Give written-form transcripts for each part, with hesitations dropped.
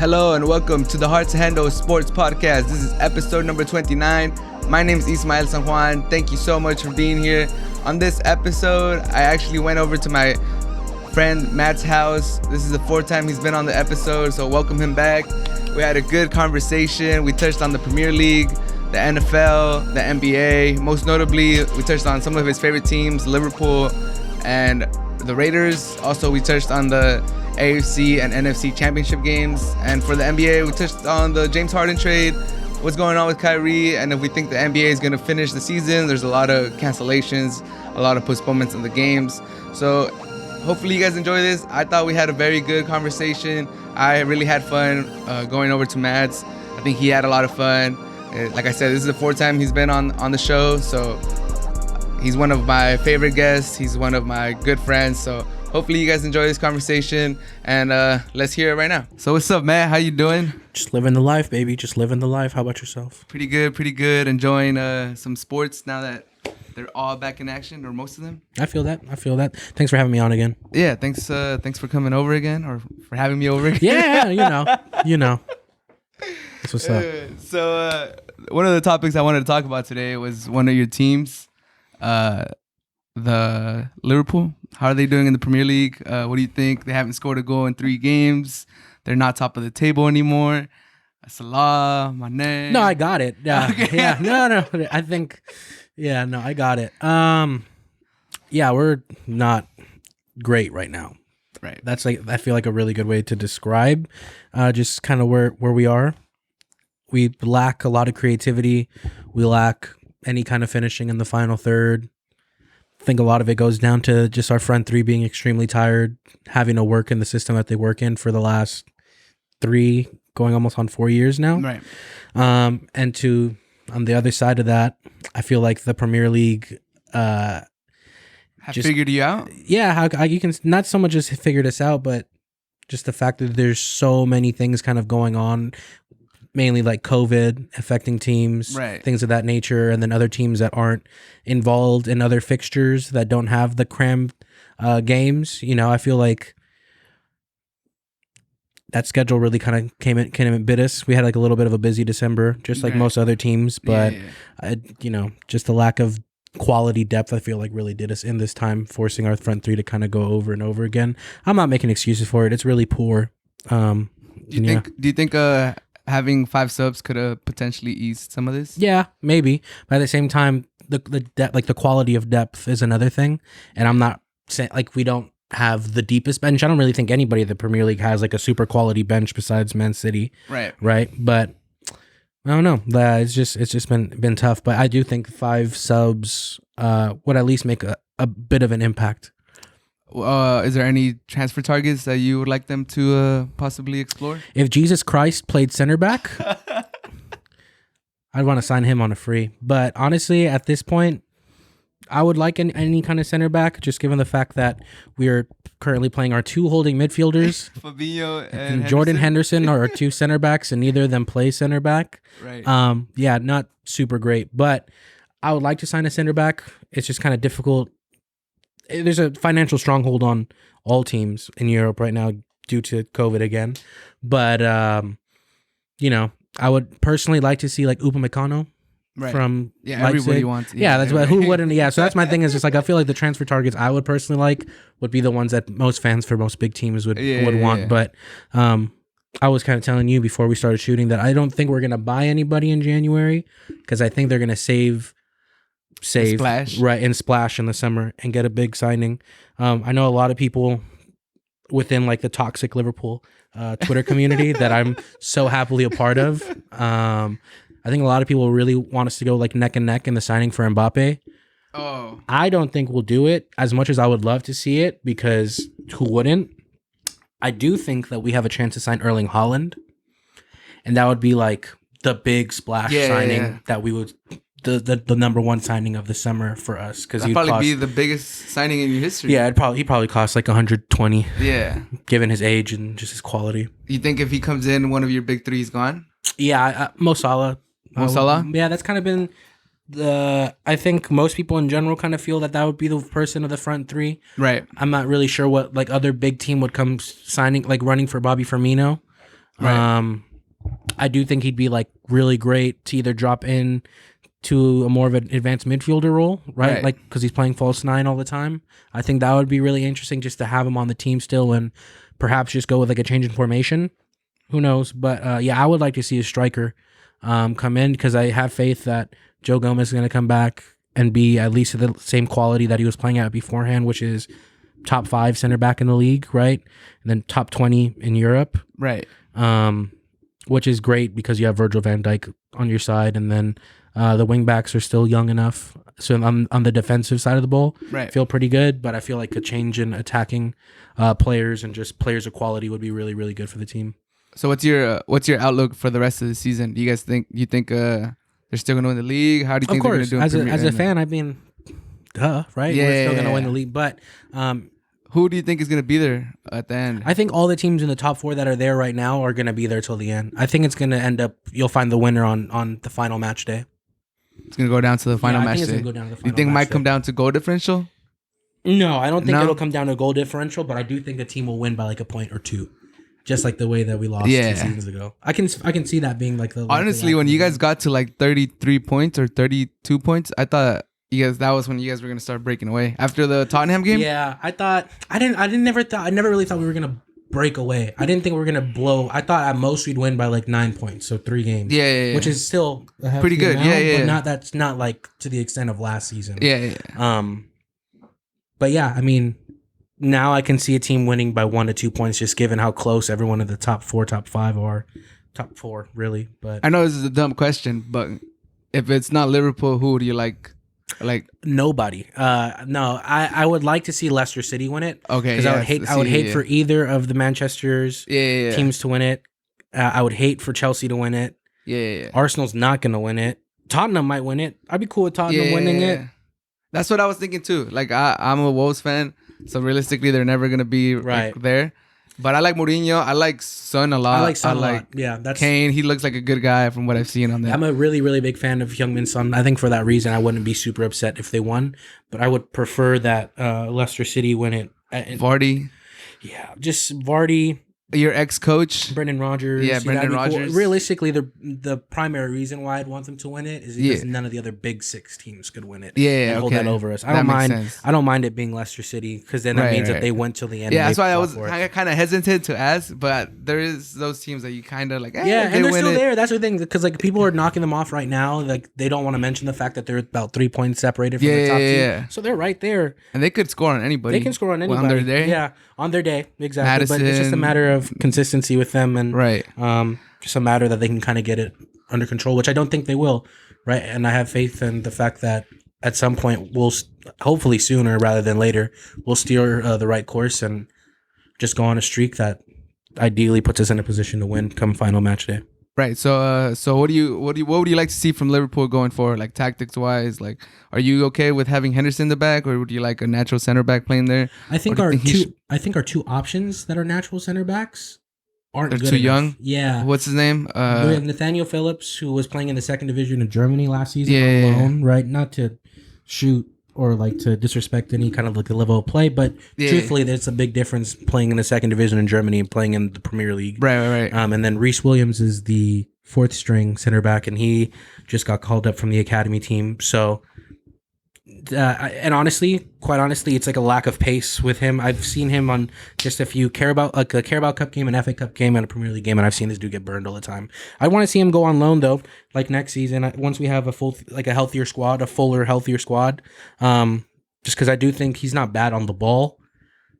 Hello and welcome to the Hard to Handle Sports Podcast. This is episode number 29. My name is Ismael San Juan. Thank you so much for being here. On this episode, I actually went over to my friend Matt's house. This is the fourth time he's been on the episode, so welcome him back. We had a good conversation. We touched on the Premier League, the NFL, the NBA. Most notably, we touched on some of his favorite teams, Liverpool and the Raiders. Also, we touched on the AFC and NFC championship games. And for the NBA, we touched on the James Harden trade, what's going on with Kyrie, and if we think the NBA is going to finish the season. There's a lot of cancellations, a lot of postponements of the games. So hopefully you guys enjoy this. I thought we had a very good conversation. I really had fun going over to Matt's. I think he had a lot of fun. Like I said, this is the fourth time he's been on the show, so he's one of my favorite guests. He's one of my good friends, so hopefully you guys enjoy this conversation, and let's hear it right now. So what's up, Matt? How you doing? Just living the life, baby. Just living the life. How about yourself? Pretty good. Enjoying some sports now that they're all back in action, or most of them. I feel that. Thanks for having me on again. Yeah, thanks for coming over again, or for having me over again. Yeah, you know. That's what's up. So one of the topics I wanted to talk about today was one of your teams, the Liverpool. How are they doing in the Premier League? What do you think? They haven't scored a goal in 3 games. They're not top of the table anymore. Salah, Mane. No, I got it. Yeah, Okay. yeah. No. I think. Yeah, no, I got it. Yeah, we're not great right now. Right. That's I feel like a really good way to describe, just kind of where we are. We lack a lot of creativity. We lack any kind of finishing in the final third. I think a lot of it goes down to just our front three being extremely tired, having to work in the system that they work in for the last 3, going almost on 4 years now. Right. And on the other side of that, I feel like the Premier League Have figured you out? Yeah, how you can not so much just figure this out, but just the fact that there's so many things kind of going on, mainly like COVID affecting teams, right, things of that nature, and then other teams that aren't involved in other fixtures that don't have the crammed games. You know, I feel like that schedule really kind of came in and bit us. We had like a little bit of a busy December, just like most other teams, but just the lack of quality depth, I feel like really did us in this time, forcing our front three to kind of go over and over again. I'm not making excuses for it. It's really poor. Do you think having 5 subs could have potentially eased some of this? Yeah, maybe. But at the same time, the quality of depth is another thing. And I'm not saying like we don't have the deepest bench. I don't really think anybody in the Premier League has like a super quality bench besides Man City. Right. But I don't know. It's just been tough. But I do think 5 subs would at least make a bit of an impact. Is there any transfer targets that you would like them to possibly explore? If Jesus Christ played center back, I'd want to sign him on a free. But honestly, at this point, I would like any kind of center back, just given the fact that we are currently playing our 2 holding midfielders. Fabinho and Jordan Henderson are our 2 center backs, and neither of them play center back. Right. Yeah, not super great, but I would like to sign a center back. It's just kind of difficult. There's a financial stronghold on all teams in Europe right now due to COVID again. But, I would personally like to see like Upamecano from Leipzig. Everybody wants. Yeah, that's what, who wouldn't. Yeah, so that's my thing is just like I feel like the transfer targets I would personally like would be the ones that most fans for most big teams would want. Yeah. But I was kind of telling you before we started shooting that I don't think we're going to buy anybody in January because I think they're going to save Splash. Right, and splash in the summer and get a big signing. I know a lot of people within like the toxic Liverpool Twitter community that I'm so happily a part of. I think a lot of people really want us to go like neck and neck in the signing for Mbappe. Oh, I don't think we'll do it as much as I would love to see it because who wouldn't? I do think that we have a chance to sign Erling Haaland, and that would be like the big splash signing that we would. The number 1 signing of the summer for us because that'd probably be the biggest signing in your history. Yeah, he probably cost like 120. Yeah, given his age and just his quality. You think if he comes in, one of your big 3 is gone? Yeah, Mo Salah. Mo Salah? Yeah, that's kind of been I think most people in general kind of feel that would be the person of the front 3. Right. I'm not really sure what like other big team would come signing like running for Bobby Firmino. Right. I do think he'd be like really great to either drop in to a more of an advanced midfielder role, right? Right. Like because he's playing false nine all the time. I think that would be really interesting just to have him on the team still and perhaps just go with like a change in formation. Who knows? But yeah, I would like to see a striker come in because I have faith that Joe Gomez is going to come back and be at least at the same quality that he was playing at beforehand, which is top 5 center back in the league, right? And then top 20 in Europe. Right. Which is great because you have Virgil van Dijk on your side, and then the wing backs are still young enough. So on the defensive side of the ball, Right. feel pretty good. But I feel like a change in attacking players and just players of quality would be really, really good for the team. So what's your outlook for the rest of the season? Do you guys think they're still going to win the league? How do you think they're going to do? As a fan, I mean, right? Yeah, We're still going to win the league, but who do you think is going to be there at the end? I think all the teams in the top 4 that are there right now are going to be there till the end. I think it's going to end up. You'll find the winner on the final match day. It's going to go down to the final match day. I think it's going to go down to the final. You think it match might day. come down to goal differential? No, I don't think No? it'll come down to goal differential, but I do think the team will win by like a point or 2. Just like the way that we lost 2 seasons ago. I can see that being like the... Honestly, when you guys got to like 33 points or 32 points, I thought that was when you guys were going to start breaking away. After the Tottenham game? Yeah, I never really thought we were going to break away. I didn't think we were going to blow. I thought at most we'd win by like 9 points, so 3 games. Yeah. Which is still a hefty pretty good. amount, Yeah. But that's not like to the extent of last season. Yeah. But yeah, I mean, now I can see a team winning by 1 to 2 points, just given how close everyone in the top 4, top 5 are. Top 4, really. But I know this is a dumb question, but if it's not Liverpool, who do you like? Like nobody. No, I would like to see Leicester City win it. Okay, because I would hate for either of the Manchester's teams to win it. I would hate for Chelsea to win it. Yeah. Arsenal's not gonna win it. Tottenham might win it. I'd be cool with Tottenham winning it. That's what I was thinking too. Like I'm a Wolves fan, so realistically they're never gonna be like, there. But I like Mourinho. I like Son a lot. I like Son a lot. Yeah, that's Kane. He looks like a good guy from what I've seen on there. I'm a really, really big fan of Heung-min Son. I think for that reason, I wouldn't be super upset if they won. But I would prefer that Leicester City win it. Vardy. Yeah, just Vardy. Your ex-coach, Brendan Rodgers. Yeah, Brendan Rodgers. Cool. Realistically, the primary reason why I'd want them to win it is because none of the other big 6 teams could win it. And hold that over us. I don't mind it being Leicester City because then that means that they went till the end. Yeah, that's why I was kind of hesitant to ask, but there is those teams that you kind of like. And they're still there. That's the thing, because like people are knocking them off right now. Like they don't want to mention the fact that they're about 3 points separated from the top team. So they're right there, and they could score on anybody. They can score on anybody on their day. Yeah, on their day, exactly. Madison, but it's just a matter of consistency with them, and just a matter that they can kind of get it under control, which I don't think they will, right? And I have faith in the fact that at some point we'll, hopefully sooner rather than later, we'll steer the right course and just go on a streak that ideally puts us in a position to win come final match day. Right. So what would you like to see from Liverpool going forward, like tactics wise? Like, are you okay with having Henderson in the back, or would you like a natural center back playing there? I think our two options that are natural center backs aren't They're good too enough. young. Yeah. What's his name? We have Nathaniel Phillips, who was playing in the 2nd division in Germany last season on loan, right? Not to shoot or like to disrespect any kind of like the level of play, but truthfully, there's a big difference playing in the 2nd division in Germany and playing in the Premier League. Right. And then Reece Williams is the 4th string center back, and he just got called up from the academy team. So, and quite honestly, it's like a lack of pace with him. I've seen him on just a few Carabao Cup game, an FA Cup game, and a Premier League game, and I've seen this dude get burned all the time. I want to see him go on loan though, like next season once we have a healthier squad, healthier squad. Just because I do think he's not bad on the ball.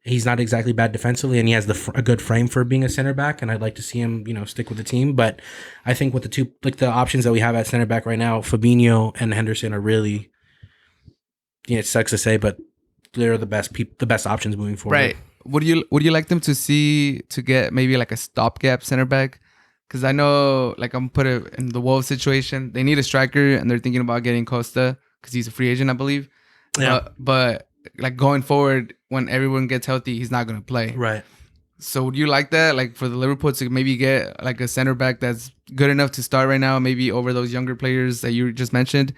He's not exactly bad defensively, and he has a good frame for being a center back, and I'd like to see him, stick with the team. But I think with the options that we have at center back right now, Fabinho and Henderson are really, it sucks to say, but they're the best options moving forward. Right. Would you like them to get maybe like a stopgap center back? Because I know, like, I'm put it in the Wolves situation. They need a striker, and they're thinking about getting Costa because he's a free agent, I believe. Yeah. But like going forward, when everyone gets healthy, he's not going to play. Right. So would you like that? Like for the Liverpool to maybe get like a center back that's good enough to start right now, maybe over those younger players that you just mentioned.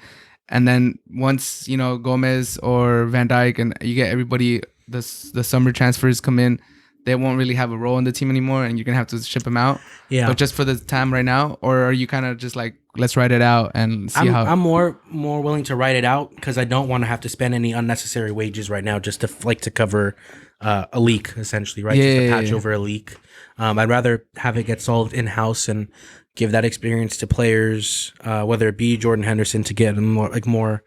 And then once, Gomez or Van Dijk and you get everybody, the summer transfers come in, they won't really have a role in the team anymore, and you're gonna have to ship them out. Yeah. But just for the time right now, or are you kind of just like, let's write it out and see how? I'm more willing to write it out because I don't want to have to spend any unnecessary wages right now just to cover a leak, essentially, right? Just to patch over a leak. I'd rather have it get solved in house and give that experience to players, whether it be Jordan Henderson to get more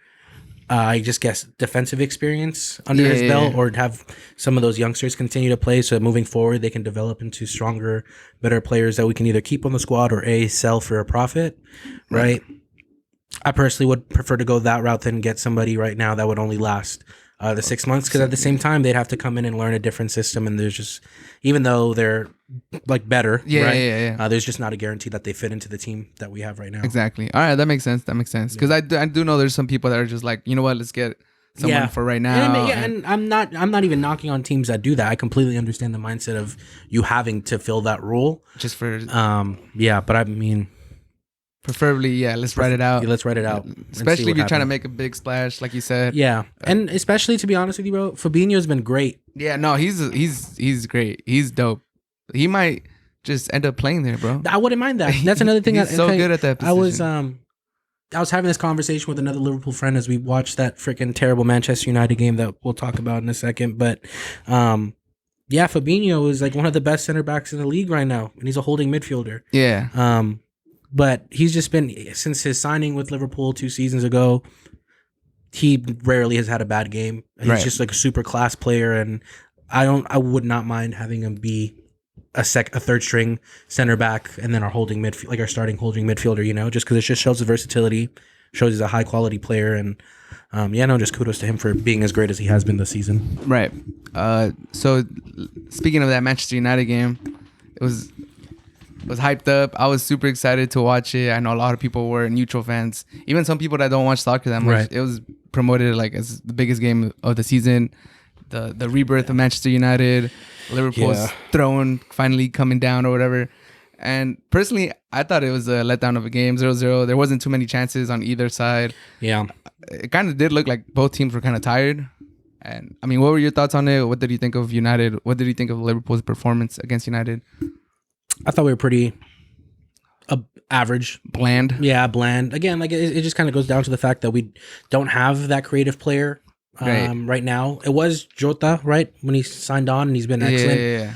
I just guess defensive experience under his belt, or have some of those youngsters continue to play so that moving forward they can develop into stronger, better players that we can either keep on the squad or sell for a profit, right? I personally would prefer to go that route than get somebody right now that would only last the 6 months, because at the same time they'd have to come in and learn a different system, and there's just, even though they're like better, there's just not a guarantee that they fit into the team that we have right now. Exactly. All right, that makes sense. Because I do know there's some people that are just like, you know what, let's get someone for right now. And I'm not even knocking on teams that do that. I completely understand the mindset of you having to fill that role just for but I mean, preferably, let's write it out. Let's write it out. Especially if you're trying to make a big splash, like you said. Yeah, and especially, to be honest with you, bro, Fabinho's been great. Yeah, no, he's great. He's dope. He might just end up playing there, bro. I wouldn't mind that. That's another thing. He's so good at that position. I was having this conversation with another Liverpool friend as we watched that freaking terrible Manchester United game that we'll talk about in a second. But Fabinho is like one of the best center backs in the league right now, and he's a holding midfielder. Yeah. But he's just been, since his signing with Liverpool 2 seasons ago, he rarely has had a bad game. He's just like a super class player, and I would not mind having him be a third string center back, and then our holding midfield, like our starting holding midfielder, just because it just shows the versatility, shows he's a high quality player, and just kudos to him for being as great as he has been this season. Right. So speaking of that Manchester United game, it was hyped up. I was super excited to watch it. I know a lot of people were neutral fans, even some people that don't watch soccer that much. Right. It was promoted like as the biggest game of the season, the rebirth of Manchester United, Liverpool's throne finally coming down or whatever. And personally, I thought it was a letdown of a game, 0-0. There wasn't too many chances on either side. Yeah. It kind of did look like both teams were kind of tired. And I mean, what were your thoughts on it? What did you think of United? What did you think of Liverpool's performance against United? I thought we were pretty average. Bland. Yeah, bland. Again, like it just kind of goes down to the fact that we don't have that creative player right now. It was Jota, right, when he signed on, and he's been excellent. Yeah.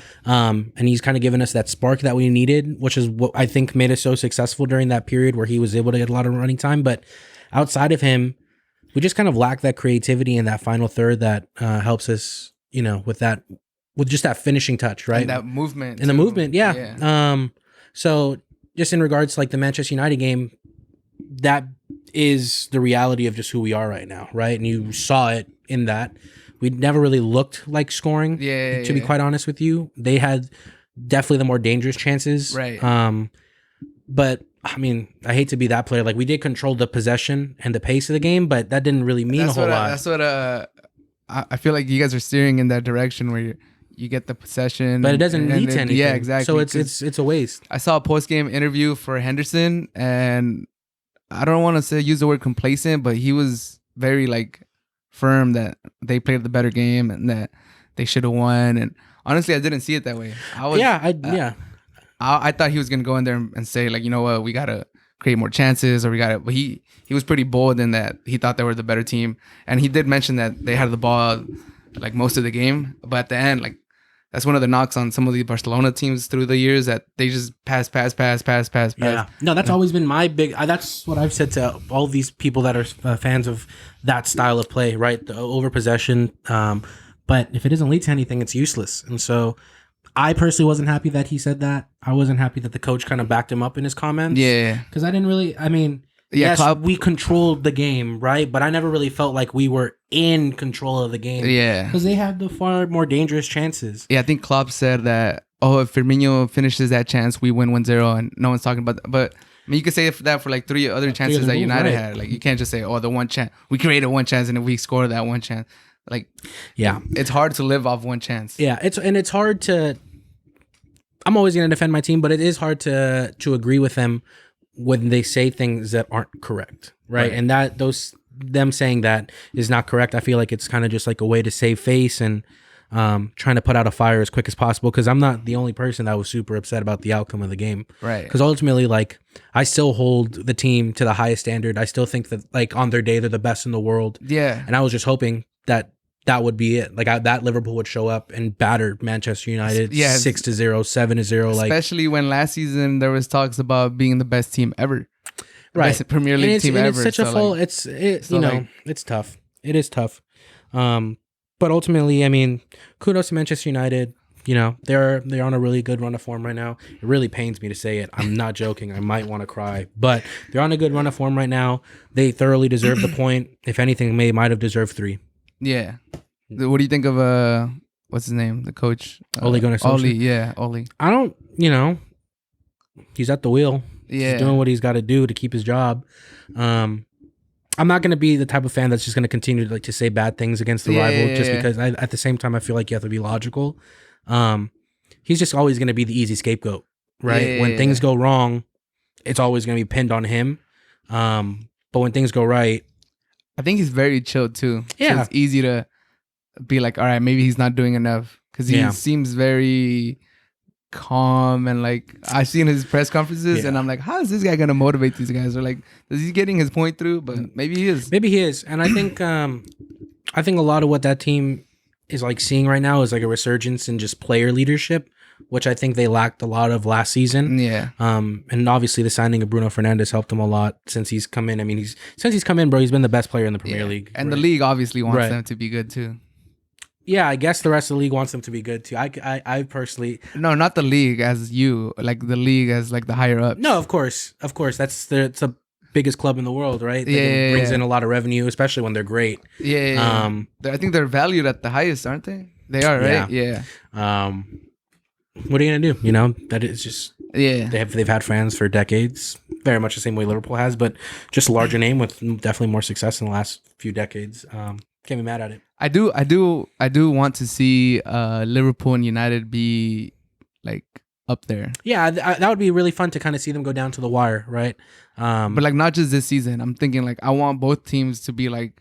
And he's kind of given us that spark that we needed, which is what I think made us so successful during that period where he was able to get a lot of running time. But outside of him, we just kind of lack that creativity in that final third that helps us, with just that finishing touch, right? And that movement. And the movement, yeah. So just in regards to like the Manchester United game, that is the reality of just who we are right now, right? And you saw it in that. We never really looked like scoring, to be quite honest with you. They had definitely the more dangerous chances. Right. But, I mean, I hate to be that player. Like, we did control the possession and the pace of the game, but that didn't really mean a whole lot. That's what I feel like you guys are steering in that direction where you get the possession, but it doesn't lead to anything. Yeah, exactly. So it's a waste. I saw a post-game interview for Henderson, and I don't want to use the word complacent, but he was very like firm that they played the better game and that they should have won. And honestly, I didn't see it that way. I thought he was gonna go in there and say like, you know what, we gotta create more chances, or we gotta. But he was pretty bold in that he thought they were the better team, and he did mention that they had the ball like most of the game, but at the end, like, that's one of the knocks on some of the Barcelona teams through the years, that they just pass. Yeah. No, that's always been my big... that's what I've said to all these people that are fans of that style of play, right? The over-possession. But if it doesn't lead to anything, it's useless. And so I personally wasn't happy that he said that. I wasn't happy that the coach kind of backed him up in his comments. Yeah. Because I didn't really... I mean... Yeah, yes, we controlled the game, right? But I never really felt like we were in control of the game. Yeah. Because they had the far more dangerous chances. Yeah, I think Klopp said that, if Firmino finishes that chance, we win 1-0, and no one's talking about that. But I mean, you could say that for like 3 other chances that United had. Like, you can't just say, the one chance. We created one chance, and if we score that one chance. Like, yeah, it's hard to live off one chance. Yeah, it's hard to... I'm always going to defend my team, but it is hard to agree with them when they say things that aren't correct, right? And them saying that is not correct. I feel like it's kind of just like a way to save face, and trying to put out a fire as quick as possible, because I'm not the only person that was super upset about the outcome of the game. Right. Because ultimately, like, I still hold the team to the highest standard. I still think that, like, on their day, they're the best in the world. Yeah. And I was just hoping that would be it. Like, that Liverpool would show up and batter Manchester United 6-0, 7-0. Like, especially when last season there was talks about being the best team ever. Right. Best Premier League team ever. It's such a full. Like, it's tough. It is tough. But ultimately, I mean, kudos to Manchester United. You know, they're on a really good run of form right now. It really pains me to say it. I'm not joking. I might want to cry, but they're on a good run of form right now. They thoroughly deserve the point. If anything, they might have deserved 3. Yeah. What do you think of what's his name? The coach, Ole Gunnar Solskjaer. Ole. Yeah, Ole. I don't. You know, he's at the wheel. Yeah. He's doing what he's got to do to keep his job. I'm not going to be the type of fan that's just going to continue to say bad things against the rival, just because at the same time I feel like you have to be logical. He's just always going to be the easy scapegoat, right? When things go wrong, it's always going to be pinned on him. But when things go right, I think he's very chill too. Yeah. So it's easy to be like, all right, maybe he's not doing enough, because he seems very calm, and like I've seen his press conferences and I'm like, how is this guy gonna motivate these guys? Or like, is he getting his point through? But maybe he is. And I think a lot of what that team is like seeing right now is like a resurgence in just player leadership, which I think they lacked a lot of last season. And obviously the signing of Bruno Fernandes helped them a lot since he's come in. I mean, since he's come in, bro, he's been the best player in the Premier League. And the league obviously wants them to be good too. Yeah, I guess the rest of the league wants them to be good too. I personally... No, not the league as you. Like the league as like the higher ups. No, of course. That's the biggest club in the world, right? It brings in a lot of revenue, especially when they're great. I think they're valued at the highest, aren't they? They are, right? Yeah. What are you gonna do? You know, that is just... They've had fans for decades, very much the same way Liverpool has, but just a larger name with definitely more success in the last few decades. Can't be mad at it. I do want to see Liverpool and United be like up there. Yeah, that would be really fun to kind of see them go down to the wire, right? But like not just this season. I'm thinking like I want both teams to be like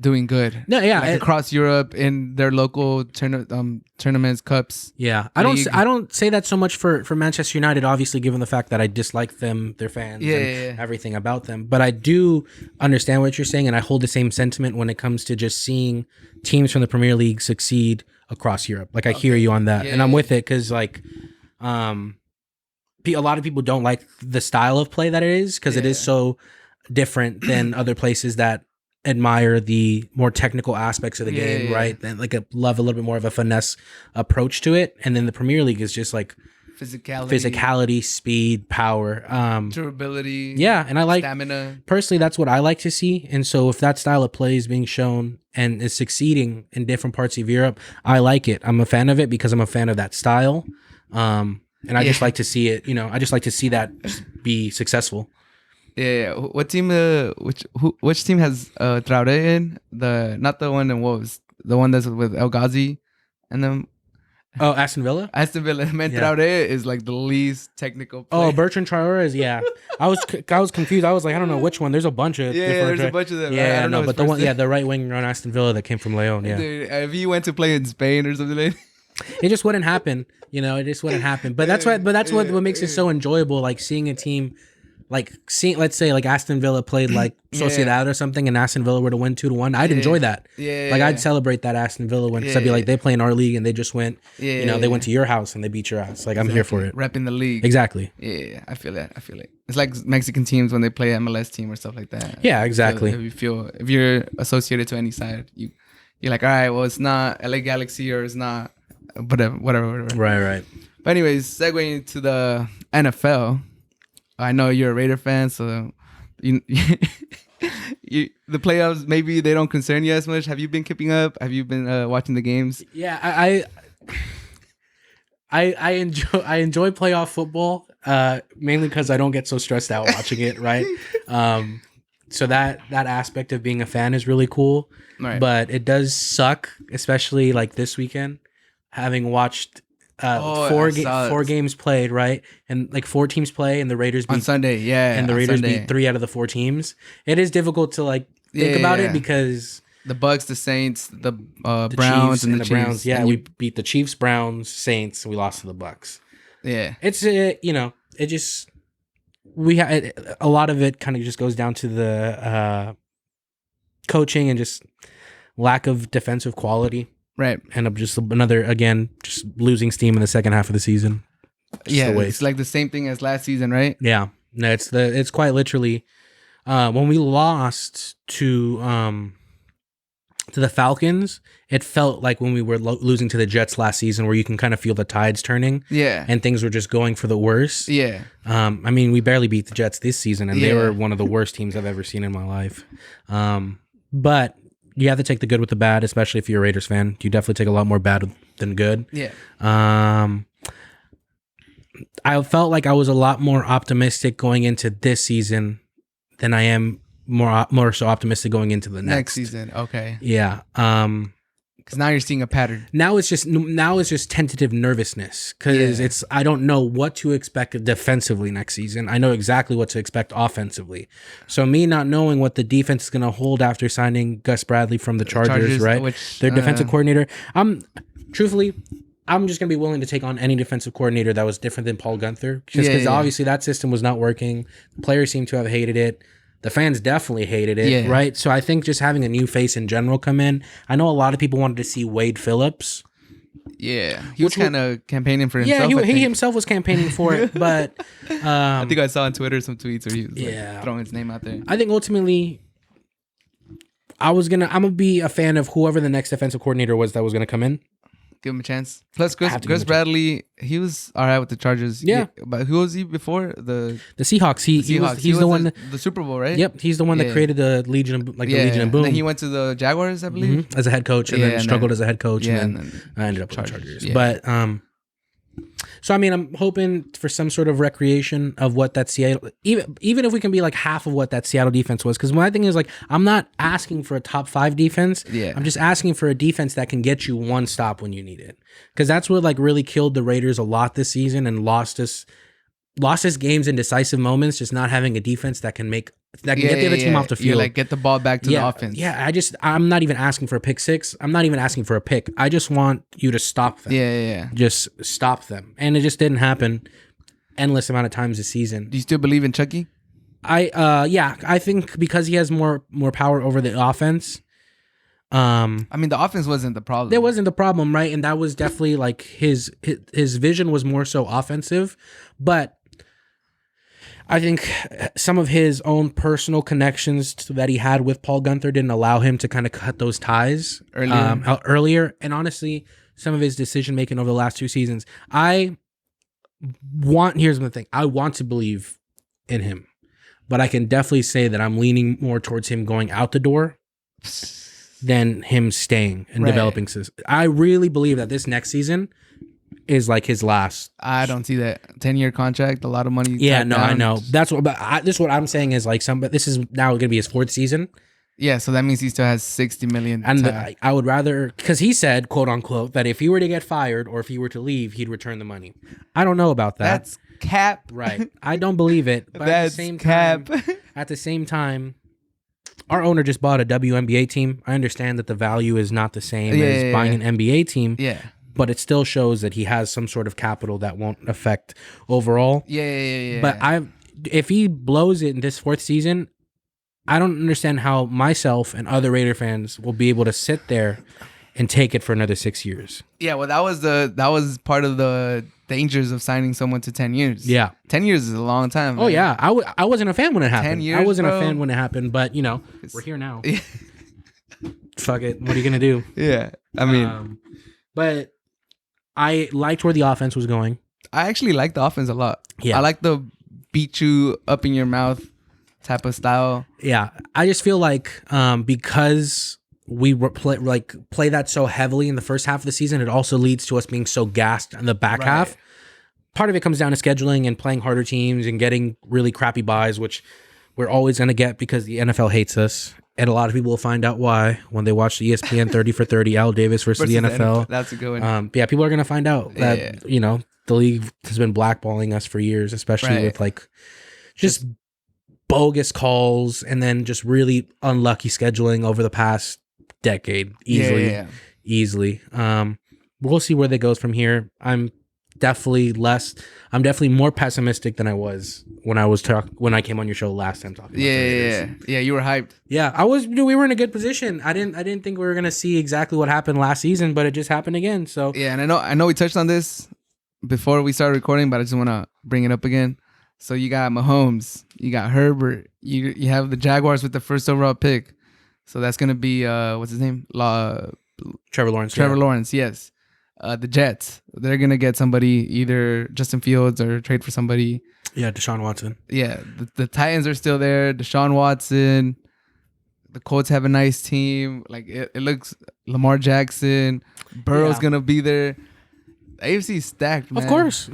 doing good. No, yeah, like across Europe in their local tournaments, cups. Yeah, I don't say that so much for Manchester United, obviously, given the fact that I dislike them, their fans, and everything about them. But I do understand what you're saying, and I hold the same sentiment when it comes to just seeing teams from the Premier League succeed across Europe. Like I hear you on that, and I'm with it because like, a lot of people don't like the style of play that it is because it is so different than other places that admire the more technical aspects of the game, right? And like love a little bit more of a finesse approach to it. And then the Premier League is just like physicality, speed, power, durability. Yeah, and I like stamina. Personally, that's what I like to see. And so if that style of play is being shown and is succeeding in different parts of Europe, I like it. I'm a fan of it because I'm a fan of that style. And I just like to see it, you know, I just like to see that be successful. Yeah. What team? Which team has Traore in? Not the one in Wolves. The one that's with El Ghazi, and then. Oh, Aston Villa. Man, Traore is like the least technical player. Oh, Bertrand Traore is I was confused. I was like, I don't know which one. There's a bunch of different. There's a bunch of them. Yeah, I don't know, but the one, the right wing on Aston Villa that came from Leon. Yeah. Dude, if he went to play in Spain or something like. It just wouldn't happen, you know. It just wouldn't happen. But that's what makes it so enjoyable. Like seeing a team. Like seeing, let's say, like Aston Villa played like Sociedad or something, and Aston Villa were to win 2-1. I'd enjoy that. I'd celebrate that Aston Villa win. Because I'd be like, they play in our league and they just went. You know, they went to your house and they beat your ass. Like I'm here for it. Repping the league. Exactly. Yeah, I feel that. It's like Mexican teams when they play MLS team or stuff like that. Yeah, exactly. If you're associated to any side, you're like, all right, well, it's not LA Galaxy or it's not whatever. Right. But anyways, segueing to the NFL. I know you're a Raider fan, so the playoffs maybe they don't concern you as much. Have you been keeping up? Have you been watching the games? Yeah, I enjoy playoff football mainly because I don't get so stressed out watching it. Right, so that aspect of being a fan is really cool. Right. But it does suck, especially like this weekend, having watched. 4 games played, right? And like 4 teams play, and the Raiders beat, on Sunday, and the Raiders beat 3 out of the 4 teams. It is difficult to like think about it because The Bucks, the Saints, the The Browns, Chiefs and the the Chiefs. Browns. Yeah, And we beat the Chiefs, Browns, Saints, and we lost to the Bucks. Yeah. It's you know, it just a lot of it kind of just goes down to the coaching and just lack of defensive quality. Right. And just another, again, just losing steam in the second half of the season. Yeah, it's like the same thing as last season, right? Yeah. No, it's quite literally when we lost to the Falcons, it felt like when we were losing to the Jets last season, where you can kind of feel the tides turning. Yeah. And things were just going for the worse. Yeah. I mean, we barely beat the Jets this season, and they were one of the worst teams I've ever seen in my life. But you have to take the good with the bad, especially if you're a Raiders fan. You definitely take a lot more bad than good. Yeah. I felt like I was a lot more optimistic going into this season than I am more so optimistic going into the next season. Okay. Yeah. Because now you're seeing a pattern. Now it's just tentative nervousness because I don't know what to expect defensively next season. I know exactly what to expect offensively. So me not knowing what the defense is going to hold after signing Gus Bradley from the Chargers, right? Their defensive coordinator. Truthfully, I'm just going to be willing to take on any defensive coordinator that was different than Paul Guenther. Because obviously that system was not working. The players seem to have hated it. The fans definitely hated it, right? So I think just having a new face in general come in. I know a lot of people wanted to see Wade Phillips. Yeah. He was kind of campaigning for himself. Yeah, he himself was campaigning for it. But I think I saw on Twitter some tweets where he was like throwing his name out there. I think ultimately I'm going to be a fan of whoever the next defensive coordinator was that was going to come in. Give him a chance. Plus, Gus Bradley, he was all right with the Chargers. Yeah. But who was he before? The Seahawks. He's the one. The Super Bowl, right? Yep. He's the one that created the Legion of Boom. And then he went to the Jaguars, I believe. As a head coach and then struggled as a head coach. And then I ended up with the Chargers. Yeah. But, so, I mean, I'm hoping for some sort of recreation of what that Seattle, even if we can be like half of what that Seattle defense was. Because my thing is like, I'm not asking for a top 5 defense. Yeah. I'm just asking for a defense that can get you one stop when you need it. Because that's what like really killed the Raiders a lot this season and lost us games in decisive moments, just not having a defense that can get the other team off the field. You're like, get the ball back to the offense. Yeah, I'm not even asking for a pick 6. I'm not even asking for a pick. I just want you to stop them. Yeah. Just stop them. And it just didn't happen endless amount of times this season. Do you still believe in Chucky? I think because he has more power over the offense. I mean, the offense wasn't the problem. That wasn't the problem, right? And that was definitely like his vision was more so offensive, but I think some of his own personal connections that he had with Paul Guenther didn't allow him to kind of cut those ties earlier. And honestly, some of his decision making over the last 2 seasons, here's the thing. I want to believe in him, but I can definitely say that I'm leaning more towards him going out the door than him staying and developing. I really believe that this next season is like his last. I don't see that 10-year contract, a lot of money. Yeah, no, I know. That's what. But this is what I'm saying is like this is now going to be his 4th season. Yeah, so that means he still has $60 million. And I would rather, because he said, quote unquote, that if he were to get fired or if he were to leave, he'd return the money. I don't know about that. That's cap. Right. I don't believe it. But that's cap. At the same time, our owner just bought a WNBA team. I understand that the value is not the same as buying an NBA team. Yeah. But it still shows that he has some sort of capital that won't affect overall. Yeah. But if he blows it in this 4th season, I don't understand how myself and other Raider fans will be able to sit there and take it for another 6 years. Yeah, well, that was part of the dangers of signing someone to 10 years. Yeah. 10 years is a long time. Oh, yeah. I wasn't a fan when it happened. 10 years, I wasn't bro. a fan when it happened, but, we're here now. Fuck it. What are you going to do? Yeah. I mean. But I liked where the offense was going. I actually like the offense a lot. Yeah. I like the beat you up in your mouth type of style. Yeah. I just feel like because we play that so heavily in the first half of the season, it also leads to us being so gassed in the back half. Part of it comes down to scheduling and playing harder teams and getting really crappy buys, which we're always going to get because the NFL hates us. And a lot of people will find out why when they watch the ESPN 30 for 30, Al Davis versus the NFL. That's a good one. Yeah, people are going to find out that, the league has been blackballing us for years, especially with like just bogus calls and then just really unlucky scheduling over the past decade easily. Easily. We'll see where that goes from here. I'm definitely more pessimistic than I was when I came on your show last time talking about the Raiders. Yeah, you were hyped. Yeah, I was. We were in a good position. I didn't think we were gonna see exactly what happened last season, but it just happened again. So yeah, and I know we touched on this before we started recording, but I just want to bring it up again. So you got Mahomes, you got Herbert, you have the Jaguars with the first overall pick. So that's gonna be what's his name? Trevor Lawrence. Trevor Lawrence, yes. The Jets, they're gonna get somebody, either Justin Fields or trade for somebody. Yeah, Deshaun Watson. Yeah, the Titans are still there. Deshaun Watson. The Colts have a nice team. Like it looks. Lamar Jackson, Burrow's gonna be there. The AFC is stacked, man. Of course.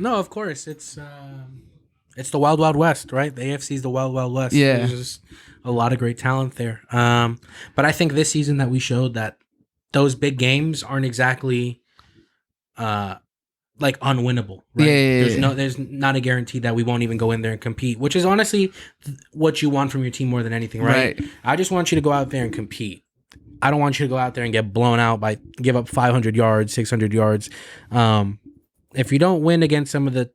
It's the Wild Wild West, right? The AFC is the Wild Wild West. Yeah, there's just a lot of great talent there. But I think this season that we showed that those big games aren't exactly like unwinnable, right? There's not a guarantee that we won't even go in there and compete, which is honestly what you want from your team more than anything, right? I just want you to go out there and compete. I don't want you to go out there and get blown out by give up 500 yards, 600 yards. If you don't win against some of the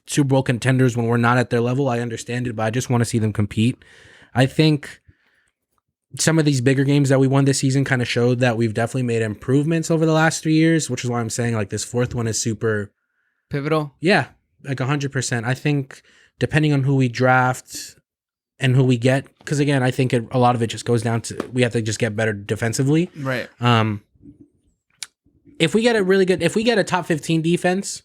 Super Bowl contenders when we're not at their level, I understand it, but I just want to see them compete. I think some of these bigger games that we won this season kind of showed that we've definitely made improvements over the last 3 years, which is why I'm saying like this fourth one is super pivotal. Yeah, like 100%. I think depending on who we draft and who we get, because again, I think a lot of it just goes down to we have to just get better defensively. Right. If we get a top 15 defense,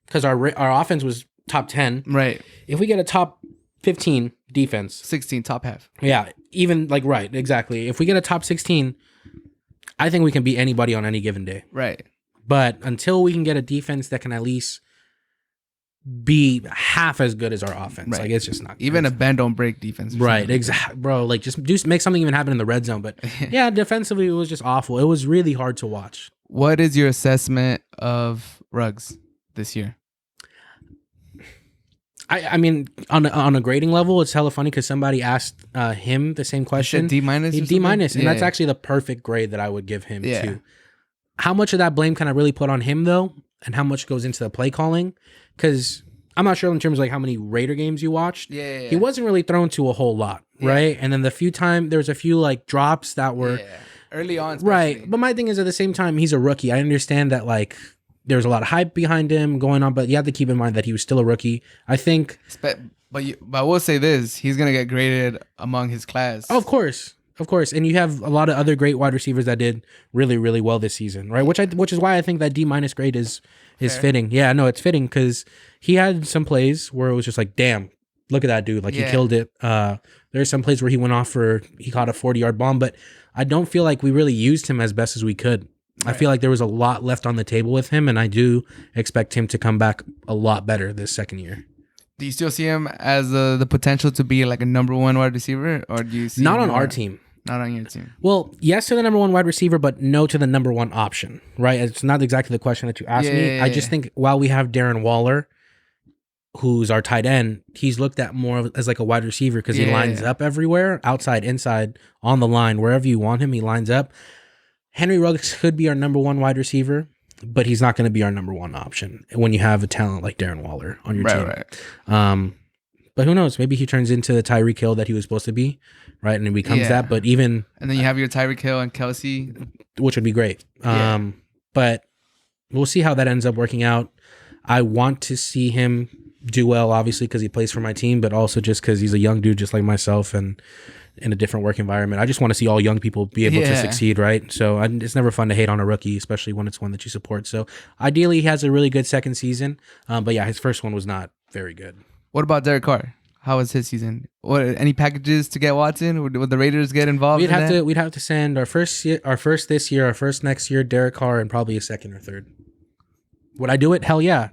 because our offense was top 10. Right. If we get a top 15 defense, 16 top half. Yeah, even like right, exactly. If we get a top 16, I think we can beat anybody on any given day. Right. But until we can get a defense that can at least be half as good as our offense, like it's just not even a bend don't break defense. Right, exactly, bro. Like just make something even happen in the red zone. But yeah, defensively it was just awful. It was really hard to watch. What is your assessment of Ruggs this year? I mean, on a grading level, it's hella funny because somebody asked him the same question. D-? D-, and that's actually the perfect grade that I would give him too. How much of that blame can I really put on him though, and how much goes into the play calling? Because I'm not sure in terms of like how many Raider games you watched. He wasn't really thrown to a whole lot, right? And then there was a few like drops that were early on, especially. Right. But my thing is, at the same time, he's a rookie. I understand that like there's a lot of hype behind him going on, but you have to keep in mind that he was still a rookie. I think. But I will say this: he's gonna get graded among his class. Oh, of course. And you have a lot of other great wide receivers that did really, really well this season, right? Which is why I think that D- grade is fitting. Yeah, no, it's fitting because he had some plays where it was just like, damn, look at that dude, like he killed it. There's some plays where he went off he caught a 40-yard bomb, but I don't feel like we really used him as best as we could. Right. I feel like there was a lot left on the table with him, and I do expect him to come back a lot better this second year. Do you still see him as the potential to be like a number one wide receiver, or do you see not on our team? Not on your team. Well, yes to the number one wide receiver, but no to the number one option, right? It's not exactly the question that you asked me. I just think while we have Darren Waller, who's our tight end, he's looked at more as like a wide receiver because he lines up everywhere, outside, inside, on the line, wherever you want him, he lines up. Henry Ruggs could be our number one wide receiver, but he's not going to be our number one option when you have a talent like Darren Waller on your team. Right. But who knows? Maybe he turns into the Tyreek Hill that he was supposed to be, right? And he becomes that. But and then you have your Tyreek Hill and Kelsey, which would be great. But we'll see how that ends up working out. I want to see him do well, obviously, because he plays for my team, but also just because he's a young dude just like myself and in a different work environment. I just want to see all young people be able to succeed, right? So it's never fun to hate on a rookie, especially when it's one that you support. So ideally, he has a really good second season. But yeah, his first one was not very good. What about Derek Carr? How was his season? Any packages to get Watson? Would the Raiders get involved? We'd have to send our first this year, our first next year, Derek Carr, and probably a second or third. Would I do it? Hell yeah,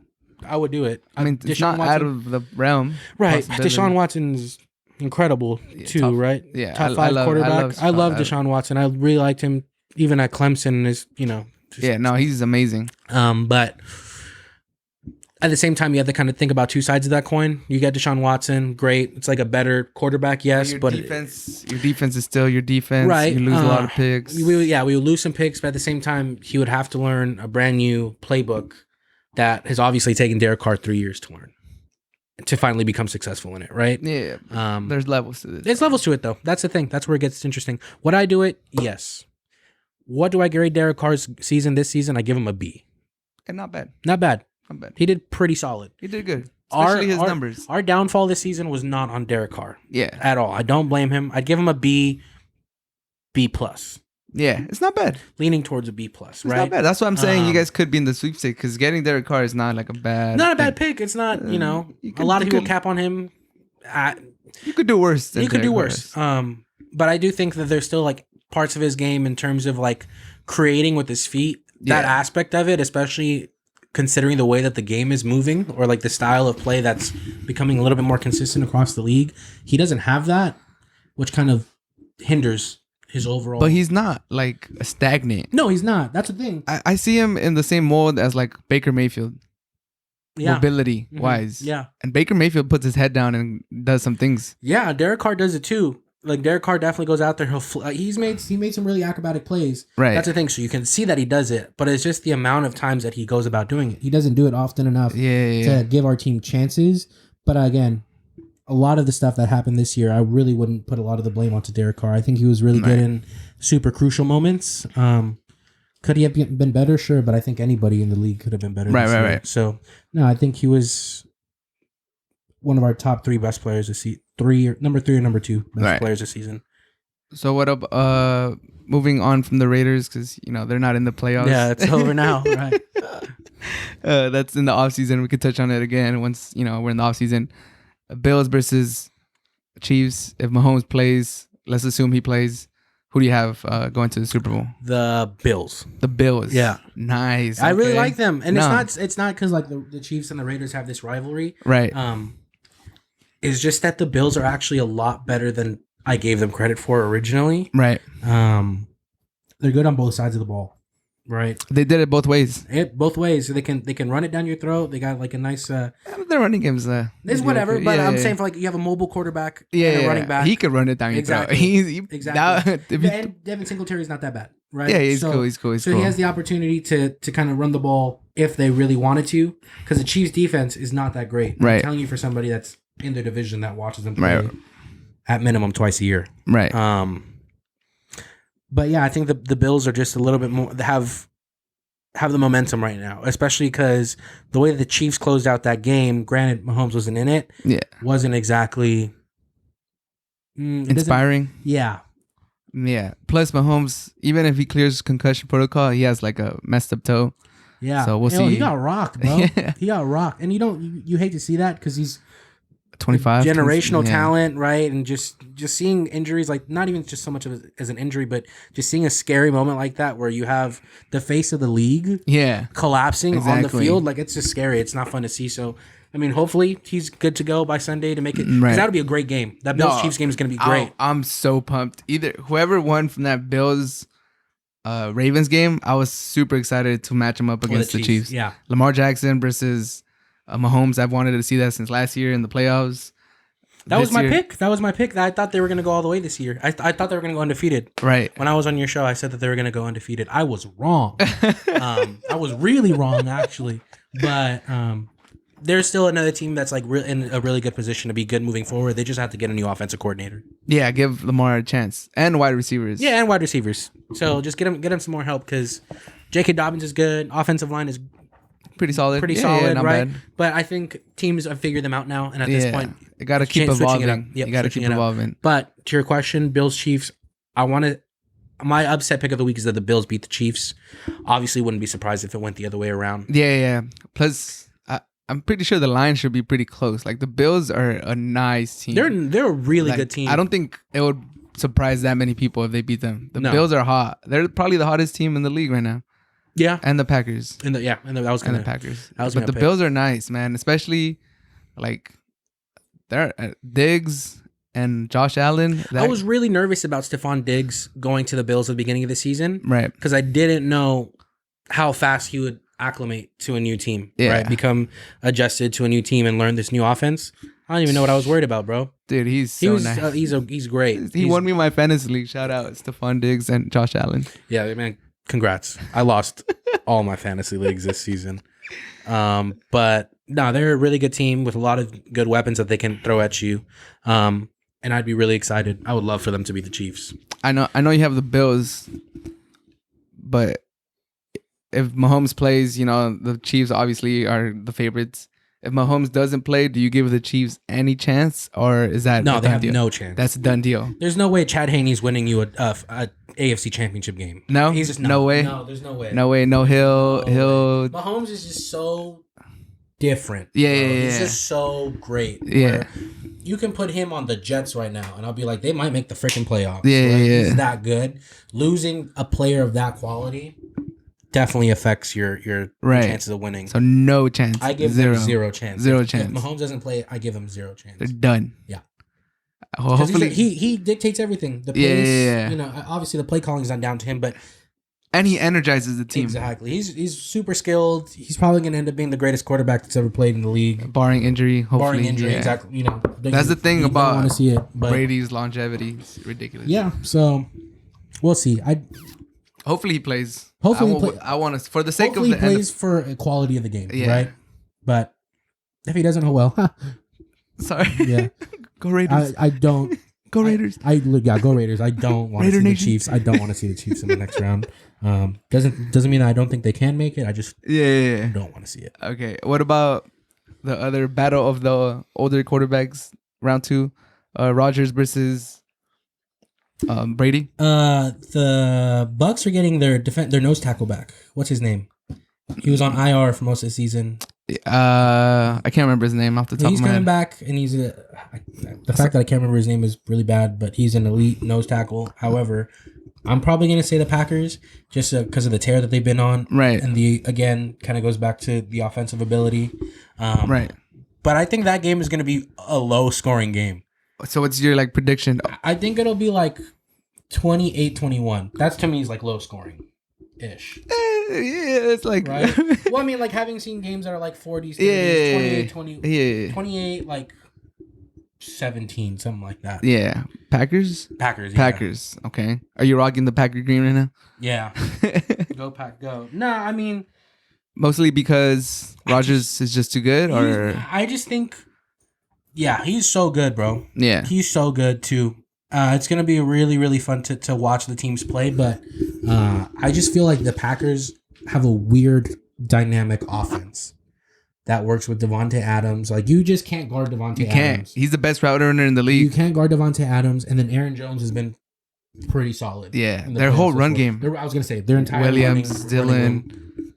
I would do it. I mean, it's not out of the realm, right? Deshaun Watson's incredible too, right? Yeah, top 5 quarterback. I love Deshaun Watson. I really liked him even at Clemson. He's he's amazing. But At the same time, you have to kind of think about two sides of that coin. You get Deshaun Watson, great. It's like a better quarterback, yes, your but defense is still your defense. Right. You lose a lot of picks. We would lose some picks, but at the same time, he would have to learn a brand new playbook that has obviously taken Derek Carr 3 years to learn to finally become successful in it, right? Yeah. There's levels to this. There's levels to it, though. That's the thing. That's where it gets interesting. Would I do it? Yes. What do I grade Derek Carr's season this season? I give him a B. And not bad. Not bad. Not bad. He did pretty solid. He did good. Especially his numbers. Our downfall this season was not on Derek Carr. Yeah. At all. I don't blame him. I'd give him a B+. Yeah, it's not bad. Leaning towards a B+, right? It's not bad. That's what I'm saying. You guys could be in the sweepstakes because getting Derek Carr is not like a bad. Not a bad pick. It's not. A lot of people cap on him. You could do worse. You could do worse. But I do think that there's still like parts of his game in terms of like creating with his feet. That aspect of it, especially considering the way that the game is moving or like the style of play that's becoming a little bit more consistent across the league. He doesn't have that, which kind of hinders his overall. But he's not like a stagnant. No, he's not. That's the thing. I see him in the same mold as like Baker Mayfield. Yeah. Mobility wise. Yeah. And Baker Mayfield puts his head down and does some things. Yeah, Derek Carr does it too. Like Derek Carr definitely goes out there. He made some really acrobatic plays. Right. That's the thing. So you can see that he does it, but it's just the amount of times that he goes about doing it. He doesn't do it often enough to give our team chances. But again, a lot of the stuff that happened this year, I really wouldn't put a lot of the blame onto Derek Carr. I think he was really good in super crucial moments. Could he have been better? Sure, but I think anybody in the league could have been better. Right. So no, I think he was one of our top 3 best players this season. Number 3 or number 2 best players this season. So what up? Moving on from the Raiders because they're not in the playoffs. Yeah, it's over now. Right. That's in the offseason. We could touch on it again once we're in the offseason. Bills versus Chiefs. If Mahomes plays, let's assume he plays. Who do you have going to the Super Bowl? The Bills. The Bills. Yeah. Nice. I really like them. And it's not because like the Chiefs and the Raiders have this rivalry. Right. It's just that the Bills are actually a lot better than I gave them credit for originally. Right. They're good on both sides of the ball. Right. They did it both ways. Both ways. So they can run it down your throat. They got like a nice their running game's it's whatever, but I'm saying for like you have a mobile quarterback and a running back. He could run it down your throat. Exactly. And Devin Singletary's not that bad, right? Yeah, he's cool. So he has the opportunity to kind of run the ball if they really wanted to, because the Chiefs defense is not that great. Right. I'm telling you, for somebody that's in their division that watches them play at minimum twice a year. Right. But yeah, I think the Bills are just a little bit more have the momentum right now, especially because the way the Chiefs closed out that game, granted Mahomes wasn't in it, wasn't exactly inspiring. Yeah. Plus Mahomes, even if he clears concussion protocol, he has like a messed up toe. Yeah. So we'll see. He got rocked, bro. He got rocked, and you hate to see that because he's 25 generational talent, right? And just seeing injuries, like not even just so much of as an injury, but just seeing a scary moment like that where you have the face of the league collapsing on the field, like it's just scary. It's not fun to see. So I mean, hopefully he's good to go by Sunday to make it, because that would be a great game. That Bills Chiefs game is going to be great. I'm so pumped. Either whoever won from that Bills Ravens game, I was super excited to match them up against the Chiefs. Yeah, Lamar Jackson versus Mahomes. I've wanted to see that since last year in the playoffs. That was my pick. I thought they were going to go all the way this year. I thought they were going to go undefeated. Right. When I was on your show, I said that they were going to go undefeated. I was wrong. I was really wrong, actually. But there's still another team that's like in a really good position to be good moving forward. They just have to get a new offensive coordinator. Yeah, give Lamar a chance. And wide receivers. Yeah, and wide receivers. So just get him some more help, because J.K. Dobbins is good. Offensive line is pretty solid, not right? Bad. But I think teams have figured them out now, and at this point, you got to keep evolving. You got to keep evolving. But to your question, Bills Chiefs, my upset pick of the week is that the Bills beat the Chiefs. Obviously, wouldn't be surprised if it went the other way around. Yeah. Plus, I'm pretty sure the line should be pretty close. Like the Bills are a nice team. They're a really good team. I don't think it would surprise that many people if they beat them. The Bills are hot. They're probably the hottest team in the league right now. Yeah, and the Packers. And the Packers. But the Bills are nice, man. Especially like they're Diggs and Josh Allen. I was really nervous about Stephon Diggs going to the Bills at the beginning of the season, right? Because I didn't know how fast he would acclimate to a new team, Yeah. right? Become adjusted to a new team and learn this new offense. I don't even know what I was worried about, bro. Dude, he's so nice. He's great. He won me my fantasy league. Shout out Stephon Diggs and Josh Allen. Yeah, man. Congrats. I lost all my fantasy leagues this season. But no, they're a really good team with a lot of good weapons that they can throw at you. And I'd be really excited. I would love for them to be the Chiefs. I know you have the Bills, but if Mahomes plays, the Chiefs obviously are the favorites. If Mahomes doesn't play, do you give the Chiefs any chance, or is that no? a They done have deal? no chance. That's a done deal. There's no way Chad Haney's winning you a AFC Championship game. No, he's just no way. No, there's no way. No way. No, he'll. Mahomes is just so different. Yeah, bro. yeah. He's just so great. Yeah. You can put him on the Jets right now, and I'll be like, they might make the freaking playoffs. Yeah, right? yeah. He's that good. Losing a player of that quality definitely affects your chances of winning. So no chance. I give them zero chance. Zero If chance. Mahomes doesn't play, I give him zero chance. They're done. Yeah. Well, hopefully he dictates everything. The pace, obviously the play calling is not down to him, but and he energizes the team. Exactly. He's super skilled. He's probably going to end up being the greatest quarterback that's ever played in the league, barring injury. Hopefully, barring injury. Yeah. Exactly. That's the thing about want to see it, but Brady's longevity. It's ridiculous. Yeah. So we'll see. Hopefully he plays. Hopefully I want to, for the sake of hopefully the he plays for quality of the game, Yeah. right? But if he doesn't, oh well. Sorry. Yeah. Go Raiders. I don't. Go Raiders. Go Raiders. I don't want to see the Chiefs. I don't want to see the Chiefs in the next round. Doesn't mean I don't think they can make it. I just don't want to see it. Okay. What about the other battle of the older quarterbacks, round 2, Rodgers versus Brady? The Bucks are getting their nose tackle back. What's his name? He was on IR for most of the season. I can't remember his name off the top of my head. He's coming back, and the fact that I can't remember his name is really bad, but he's an elite nose tackle. However, I'm probably going to say the Packers just because of the tear that they've been on. Right. And again, kind of goes back to the offensive ability. Right. But I think that game is going to be a low-scoring game. So what's your prediction? I think it'll be 28-21. That's to me is low-scoring-ish. Yeah, it's right? Well, I mean, having seen games that are 40s, 30s, 28, 28, 17, something like that. Yeah. Packers? Packers. Okay. Are you rocking the Packer green right now? Yeah. Go Pack, go. No, I mean... Mostly because Rodgers is just too good, or... I just think... Yeah, he's so good, bro. Yeah. He's so good, too. It's going to be really, really fun to watch the teams play, but I just feel like the Packers have a weird dynamic offense that works with Devontae Adams. You just can't guard Devontae Adams. He's the best route runner in the league. You can't guard Devontae Adams, and then Aaron Jones has been pretty solid. Yeah, their whole run game. I was going to say, their entire Williams, Dillon.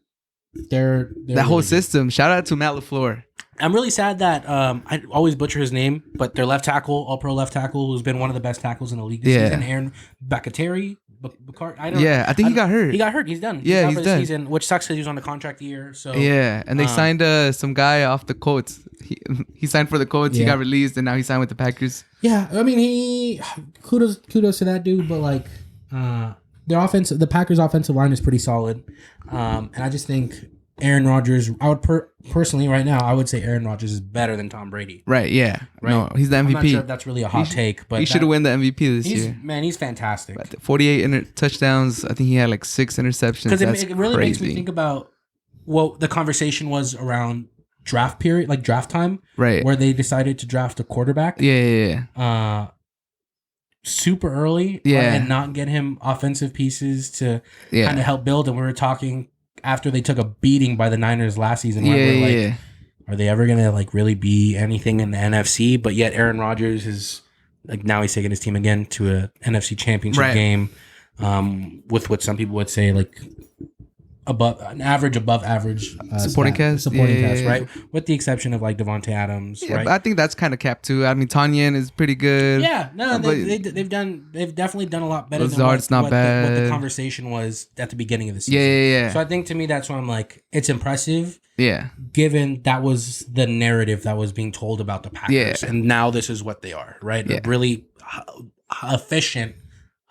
They're that really whole good. system. Shout out to Matt LaFleur. I'm really sad that I always butcher his name, but their left tackle, all-pro left tackle, who's been one of the best tackles in the league this season, Aaron Bacateri. I think he got hurt. He got hurt. He's done. Yeah, he's he's done for the done. season, which sucks because he was on the contract year. So yeah, and they signed some guy off the Colts. He signed for the Colts. He got released, and now he signed with the Packers. Yeah, I mean, kudos to that dude, but the Packers' offensive line is pretty solid, and I just think Aaron Rodgers. I would personally right now, I would say Aaron Rodgers is better than Tom Brady. Right? Yeah. Right. No, he's the MVP. I'm not sure if that's really a hot take, but he should have won the MVP this year. Man, he's fantastic. But 48 touchdowns. I think he had 6 interceptions. Because That's it really crazy. makes me think about what the conversation was around draft period, draft time, right? Where they decided to draft a quarterback. Yeah. Super early. Yeah. And not get him offensive pieces to kind of help build. And we were talking after they took a beating by the Niners last season. Where are they ever gonna really be anything in the NFC? But yet Aaron Rodgers is now he's taking his team again to a NFC Championship game, with what some people would say above average supporting cast, right? With the exception of Devontae Adams, right? But I think that's kind of capped too. I mean, Tanyan is pretty good. Yeah, no, they've definitely done a lot better. Lazard's than not bad. What the conversation was at the beginning of the season. Yeah. So I think to me that's why I'm it's impressive. Yeah. Given that was the narrative that was being told about the Packers, and now this is what they are, right? Yeah. A really efficient,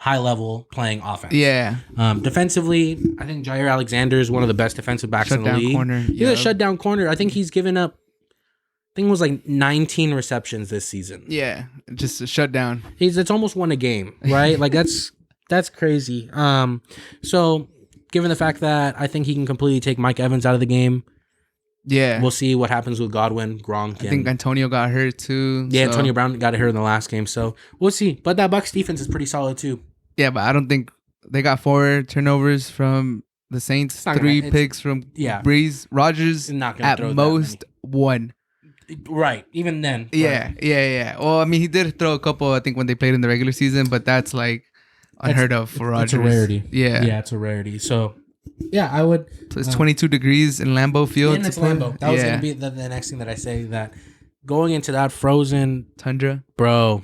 high level playing offense. Yeah. Defensively, I think Jair Alexander is one of the best defensive backs in the league. Corner. He's a shutdown corner. I think he's given up, I think it was like 19 receptions this season. Yeah, just a shutdown. It's almost won a game, right? Like that's crazy. So given the fact that I think he can completely take Mike Evans out of the game, yeah, we'll see what happens with Godwin, Gronk. I think Antonio got hurt too. Yeah, so. Antonio Brown got hurt in the last game, so we'll see. But that Bucs defense is pretty solid too. Yeah, but I don't think they got 4 turnovers from the Saints, 3 picks from Breeze. Rodgers not gonna at most 1. Right, even then. Yeah. Well, I mean, he did throw a couple, I think, when they played in the regular season, but that's like unheard of for Rodgers. It's a rarity. Yeah, it's a rarity. So, yeah, I would. So it's 22 degrees in Lambeau Field. And it's Lambeau. That was going to be the next thing that I say, that going into that frozen tundra, bro,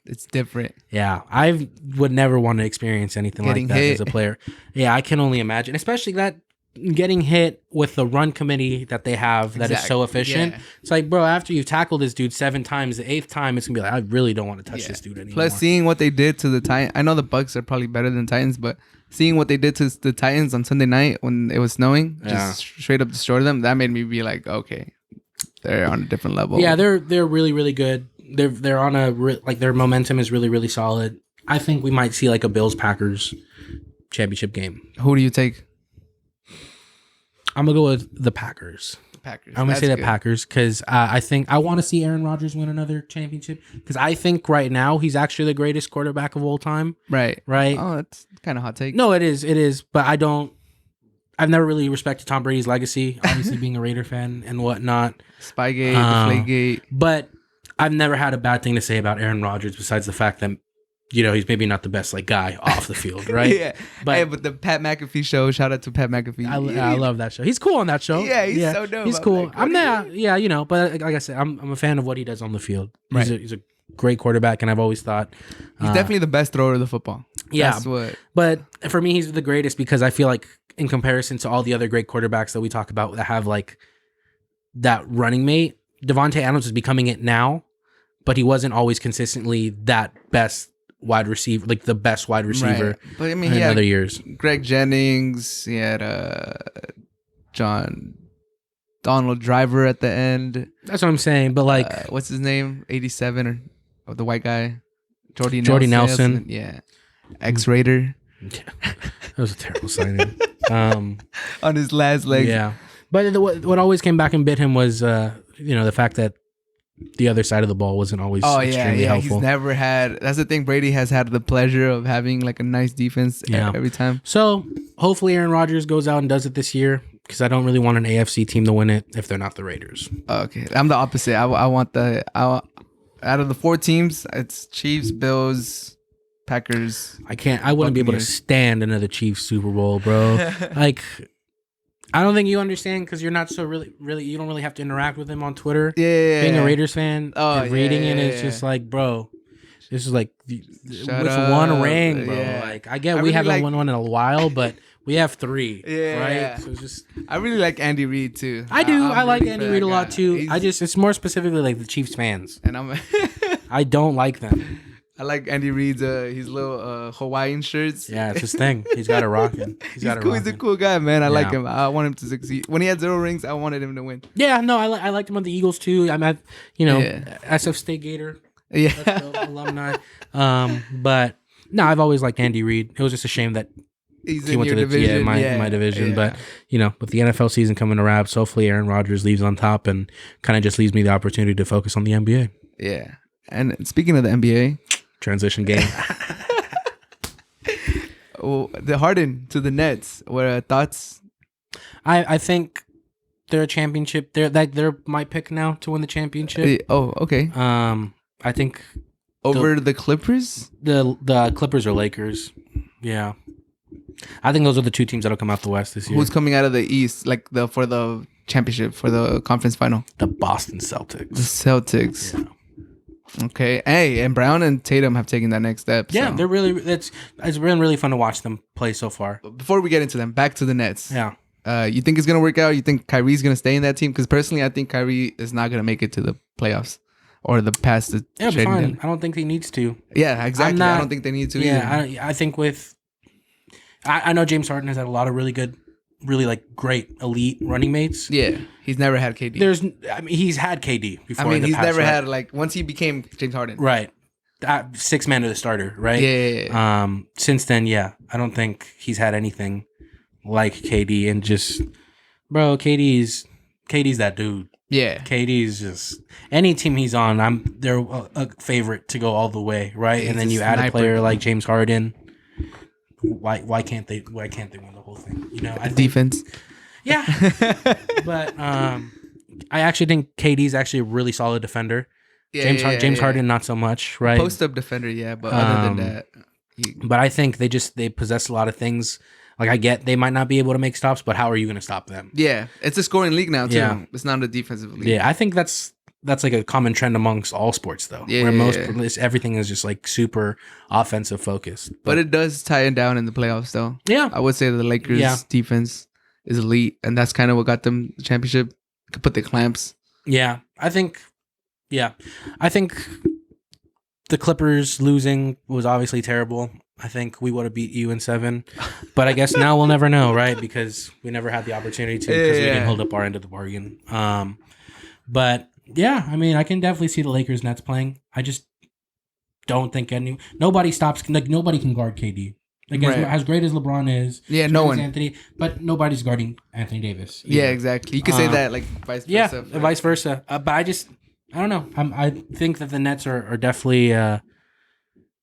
it's different. Yeah, I would never want to experience anything like that as a player. Yeah, I can only imagine, especially that getting hit with the run committee that they have that is so efficient. Yeah. It's like, bro, after you've tackled this dude 7 times, the 8th time, it's going to be like, I really don't want to touch this dude anymore. Plus, seeing what they did to the Titans, I know the Bucs are probably better than Titans, but seeing what they did to the Titans on Sunday night when it was snowing, just straight up destroyed them, that made me be like, okay, they're on a different level. Yeah, they're really, really good. They're on their momentum is really, really solid. I think we might see like a Bills-Packers championship game. Who do you take? I'm going to go with the Packers. I'm going to say the Packers because I think I want to see Aaron Rodgers win another championship because I think right now he's actually the greatest quarterback of all time. Right. Oh, that's kind of hot take. No, it is. But I've never really respected Tom Brady's legacy, obviously being a Raider fan and whatnot. Spygate, Deflategate. But I've never had a bad thing to say about Aaron Rodgers besides the fact that, you know, he's maybe not the best guy off the field, right? Yeah. But the Pat McAfee show, shout out to Pat McAfee. I love that show. He's cool on that show. Yeah, he's so dope. He's cool. I'm not, you know, but like I said, I'm a fan of what he does on the field. He's a great quarterback, and I've always thought he's definitely the best thrower of the football. Yeah. But for me, he's the greatest because I feel like in comparison to all the other great quarterbacks that we talk about that have like that running mate, Devontae Adams is becoming it now, but he wasn't always consistently that best wide receiver, like the best wide receiver. Right. But I mean, in other years, Greg Jennings, he had Donald Driver at the end. That's what I'm saying. But like, what's his name? 87 or the white guy, Jordy Nelson. Yeah, ex-Raider. Yeah. That was a terrible signing. On his last leg. Yeah, but what always came back and bit him was the fact that the other side of the ball wasn't always extremely helpful. He's never had. That's the thing. Brady has had the pleasure of having like a nice defense every time. So hopefully Aaron Rodgers goes out and does it this year because I don't really want an AFC team to win it if they're not the Raiders. Okay, I'm the opposite. I want out of the 4 teams, it's Chiefs, Bills, Packers. I wouldn't be able to stand another Chiefs Super Bowl, bro. Like, I don't think you understand because you're not so really, you don't really have to interact with him on Twitter. Yeah. Being a Raiders fan and reading it is just like, bro, this is like with one ring, bro. Yeah. Like, I get we haven't won one in a while, but we have 3. Yeah. Right? So it's just. I really like Andy Reid too. I do. I like Andy Reid a lot too. It's more specifically like the Chiefs fans. And I don't like them. I like Andy Reid's his little Hawaiian shirts. Yeah, it's his thing. He's got it rocking. He's cool. He's a cool guy, man. I like him. I want him to succeed. When he had 0 rings, I wanted him to win. Yeah, no, I liked him on the Eagles too. I'm at, SF State Gator. Yeah, alumni. But no, I've always liked Andy Reid. It was just a shame that he went to the division. My division. Yeah. But with the NFL season coming to wraps, hopefully Aaron Rodgers leaves on top and kind of just leaves me the opportunity to focus on the NBA. Yeah, and speaking of the NBA. Transition game. The Harden to the Nets. What are thoughts? I think they're a championship. They're my pick now to win the championship. Oh, okay. I think over the Clippers. The Clippers or Lakers. Yeah, I think those are the 2 teams that'll come out the West this year. Who's coming out of the East? Like for the championship for the conference final. The Boston Celtics. The Celtics. Yeah. Okay. Hey, and Brown and Tatum have taken that next step. Yeah, they're really. It's been really fun to watch them play so far. Before we get into them, back to the Nets. Yeah. You think it's gonna work out? You think Kyrie's gonna stay in that team? Because personally, I think Kyrie is not gonna make it to the playoffs. or the past. Yeah, but fine. I don't think he needs to. Yeah, exactly. I don't think they need to. Yeah, I think I know James Harden has had a lot of really good, really like great elite running mates. Yeah, he's never had KD. He's had KD before. I mean, he's never had like once he became James Harden. Right. 6 man to the starter, right? Yeah. Since then, yeah, I don't think he's had anything like KD, and just, bro, KD's that dude. Yeah. KD's just any team he's on, they're a favorite to go all the way, right? And then you add a player like James Harden. Why can't they win the whole thing? You know, Defense. Yeah. But I actually think KD's actually a really solid defender. Yeah, James Harden, not so much, right? Post-up defender, yeah, but other than that... But I think they possess a lot of things. Like, I get they might not be able to make stops, but how are you going to stop them? Yeah, it's a scoring league now, too. Yeah. It's not a defensive league. Yeah, I think that's like a common trend amongst all sports, though. Yeah, where everything is just, like, super offensive focused. But it does tie it down in the playoffs, though. Yeah. I would say the Lakers' defense is elite, and that's kind of what got them the championship. Could put the clamps. Yeah, I think the Clippers losing was obviously terrible. I think we would have beat you in 7, but I guess now we'll never know, right? Because we never had the opportunity to, because we didn't hold up our end of the bargain. But yeah, I mean, I can definitely see the Lakers Nets playing. I just don't think nobody can guard KD. Like as great as LeBron is, no one. Anthony, but nobody's guarding Anthony Davis either. Yeah, exactly. You could say that like vice versa. Yeah, vice versa. But I don't know. I think that the Nets are definitely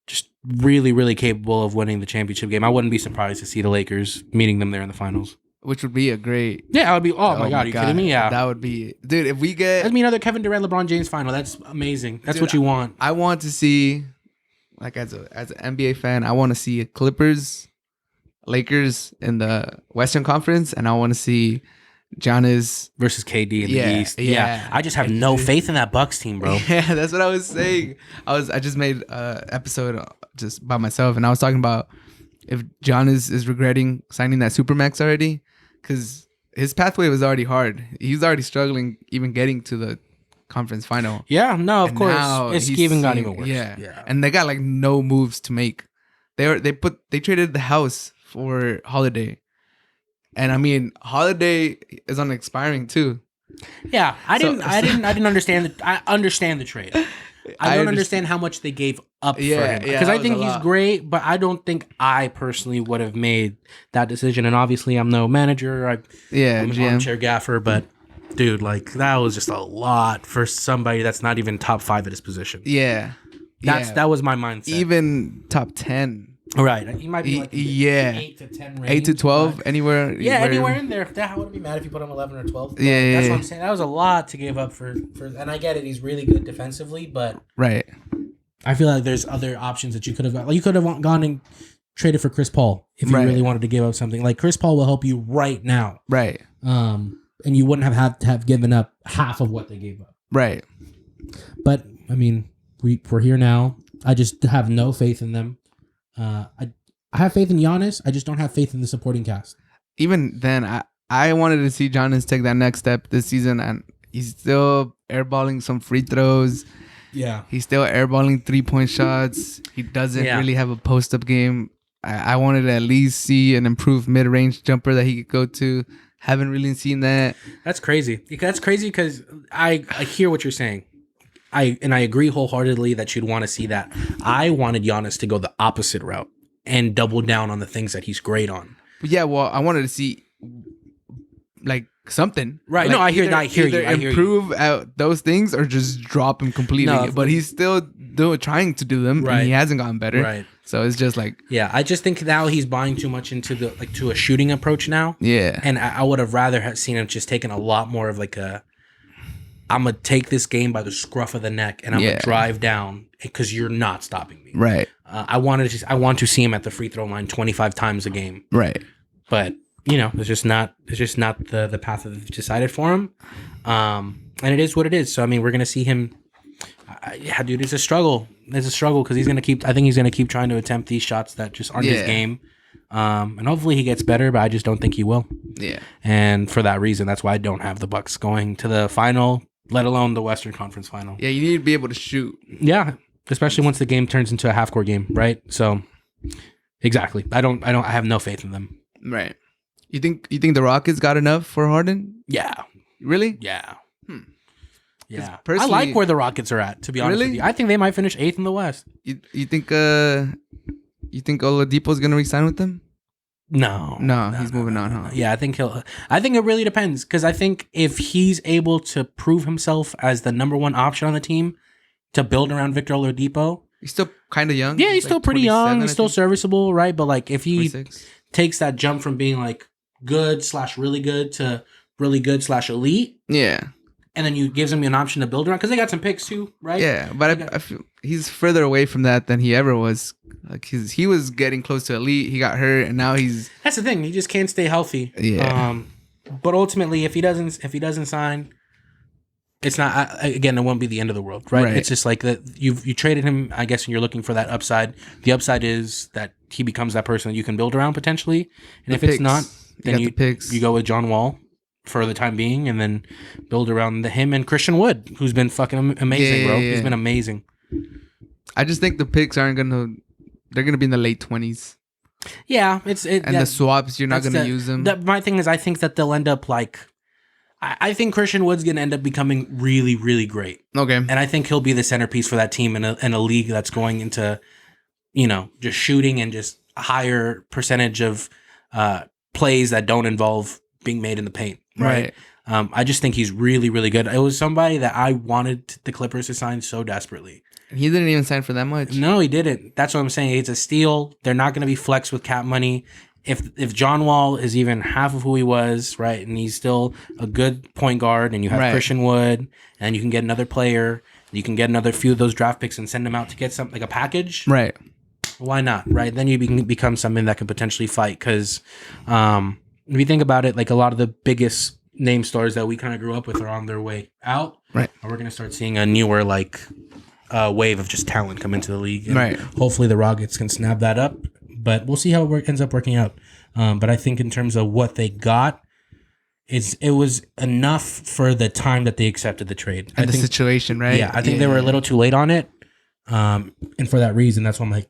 just really, really capable of winning the championship game. I wouldn't be surprised to see the Lakers meeting them there in the finals. Which would be a great... Yeah, it would be... Oh my God, are you kidding me? Yeah. That would be... Dude, if we get... That'd be another Kevin Durant, LeBron James final. That's amazing. That's what you want. I want to see... Like, as an NBA fan, I want to see Clippers, Lakers in the Western Conference, and I want to see Giannis versus KD in the East. Yeah. I just have no faith in that Bucks team, bro. Yeah, that's what I was saying. I just made an episode just by myself, and I was talking about if Giannis is regretting signing that Supermax already, because his pathway was already hard. He was already struggling even getting to the conference final. Yeah, no, of course. It's even got even worse. Yeah. And they got like no moves to make. They traded the house for Holiday. And I mean, Holiday is on expiring too. Yeah, I didn't understand I understand the trade. I don't understand how much they gave up for him, because I think he's great, but I don't think I personally would have made that decision. And obviously, I'm no manager. I'm an armchair gaffer, but dude, like, that was just a lot for somebody that's not even top 5 at his position. Yeah, that was my mindset. Even top 10. Right, he might be like 8 to 10 range, 8 to 12, anywhere. Yeah, anywhere in there. I wouldn't be mad if you put him 11 or 12. Yeah, that's what I'm saying. That was a lot to give up for. And I get it, he's really good defensively, but right. I feel like there's other options that you could have got. Like, you could have gone and traded for Chris Paul if you really wanted to give up something. Like, Chris Paul will help you right now. Right. And you wouldn't have had to have given up half of what they gave up. Right. But I mean, we're here now. I just have no faith in them. I have faith in Giannis. I just don't have faith in the supporting cast. Even then, I wanted to see Giannis take that next step this season, and he's still airballing some free throws. Yeah. He's still airballing 3-point shots. He doesn't really have a post-up game. I wanted to at least see an improved mid-range jumper that he could go to. Haven't really seen that. That's crazy. That's crazy because I hear what you're saying. I agree wholeheartedly that you'd want to see that. I wanted Giannis to go the opposite route and double down on the things that he's great on. Yeah, well, I wanted to see like something. Right. Like, no, I hear you. Improve out those things or just drop him completely. No, but he's still trying to do them, and he hasn't gotten better. Right. So it's just like, yeah, I just think now he's buying too much into to a shooting approach now. Yeah. And I would have rather seen him just taking a lot more of like a, I'm going to take this game by the scruff of the neck and I'm going to drive down because you're not stopping me. Right. I want to see him at the free throw line 25 times a game. Right. But, it's just not the path that they've decided for him. And it is what it is. So, I mean, we're going to see him. Dude, it's a struggle. It's a struggle because he's going to keep trying to attempt these shots that just aren't his game. And hopefully he gets better, but I just don't think he will. Yeah. And for that reason, that's why I don't have the Bucks going to the final. let alone the Western Conference Final. Yeah, you need to be able to shoot. Yeah, especially once the game turns into a half-court game, right? So, exactly. I have no faith in them. Right. You think the Rockets got enough for Harden? Yeah. Really? Yeah. Yeah. I Personally- like where the Rockets are at, to be honest Really? with you. I think they might finish 8th in the West. You think Oladipo's gonna resign with them? No, He's moving on, huh? Yeah, I think it really depends, because I think if he's able to prove himself as the number one option on the team to build around Victor Oladipo. He's still kind of young. Yeah, he's still pretty young. He's still serviceable, right? But like if he 26. takes that jump from being like good/really good to really good/elite, Yeah. and then you gives him an option to build around, because they got some picks too, right? Yeah, but I feel he's further away from that than he ever was. Like he was getting close to elite. He got hurt, and now he's. That's the thing. He just can't stay healthy. Yeah. But ultimately, if he doesn't sign, it's not. Again, it won't be the end of the world, right? It's just like that. You traded him, I guess, and you're looking for that upside. The upside is that he becomes that person that you can build around potentially. And if it's not, then you go with John Wall for the time being, and then build around him and Christian Wood, who's been fucking amazing, bro. He's been amazing. I just think the picks aren't gonna. They're gonna be in the late 20s. Yeah, the swaps, you're not gonna use them. My thing is, I think that they'll end up like. I think Christian Wood's gonna end up becoming really, really great. Okay, and I think he'll be the centerpiece for that team in a league that's going into, just shooting and just a higher percentage of plays that don't involve being made in the paint. Right. I just think he's really, really good. It was somebody that I wanted the Clippers to sign so desperately. He didn't even sign for that much. No, he didn't. That's what I'm saying. It's a steal. They're not going to be flexed with cap money. If John Wall is even half of who he was, right, and he's still a good point guard, and you have Christian Wood, and you can get another player, you can get another few of those draft picks and send them out to get something like a package. Right. Why not? Right. Then you become something that can potentially fight, because if you think about it, like a lot of the biggest name stars that we kind of grew up with are on their way out. Right. And we're going to start seeing a newer wave of just talent come into the league. And right. Hopefully the Rockets can snap that up, but we'll see how it ends up working out. But I think in terms of what they got, it was enough for the time that they accepted the trade. And the situation, right? Yeah, I think they were a little too late on it. And for that reason, that's why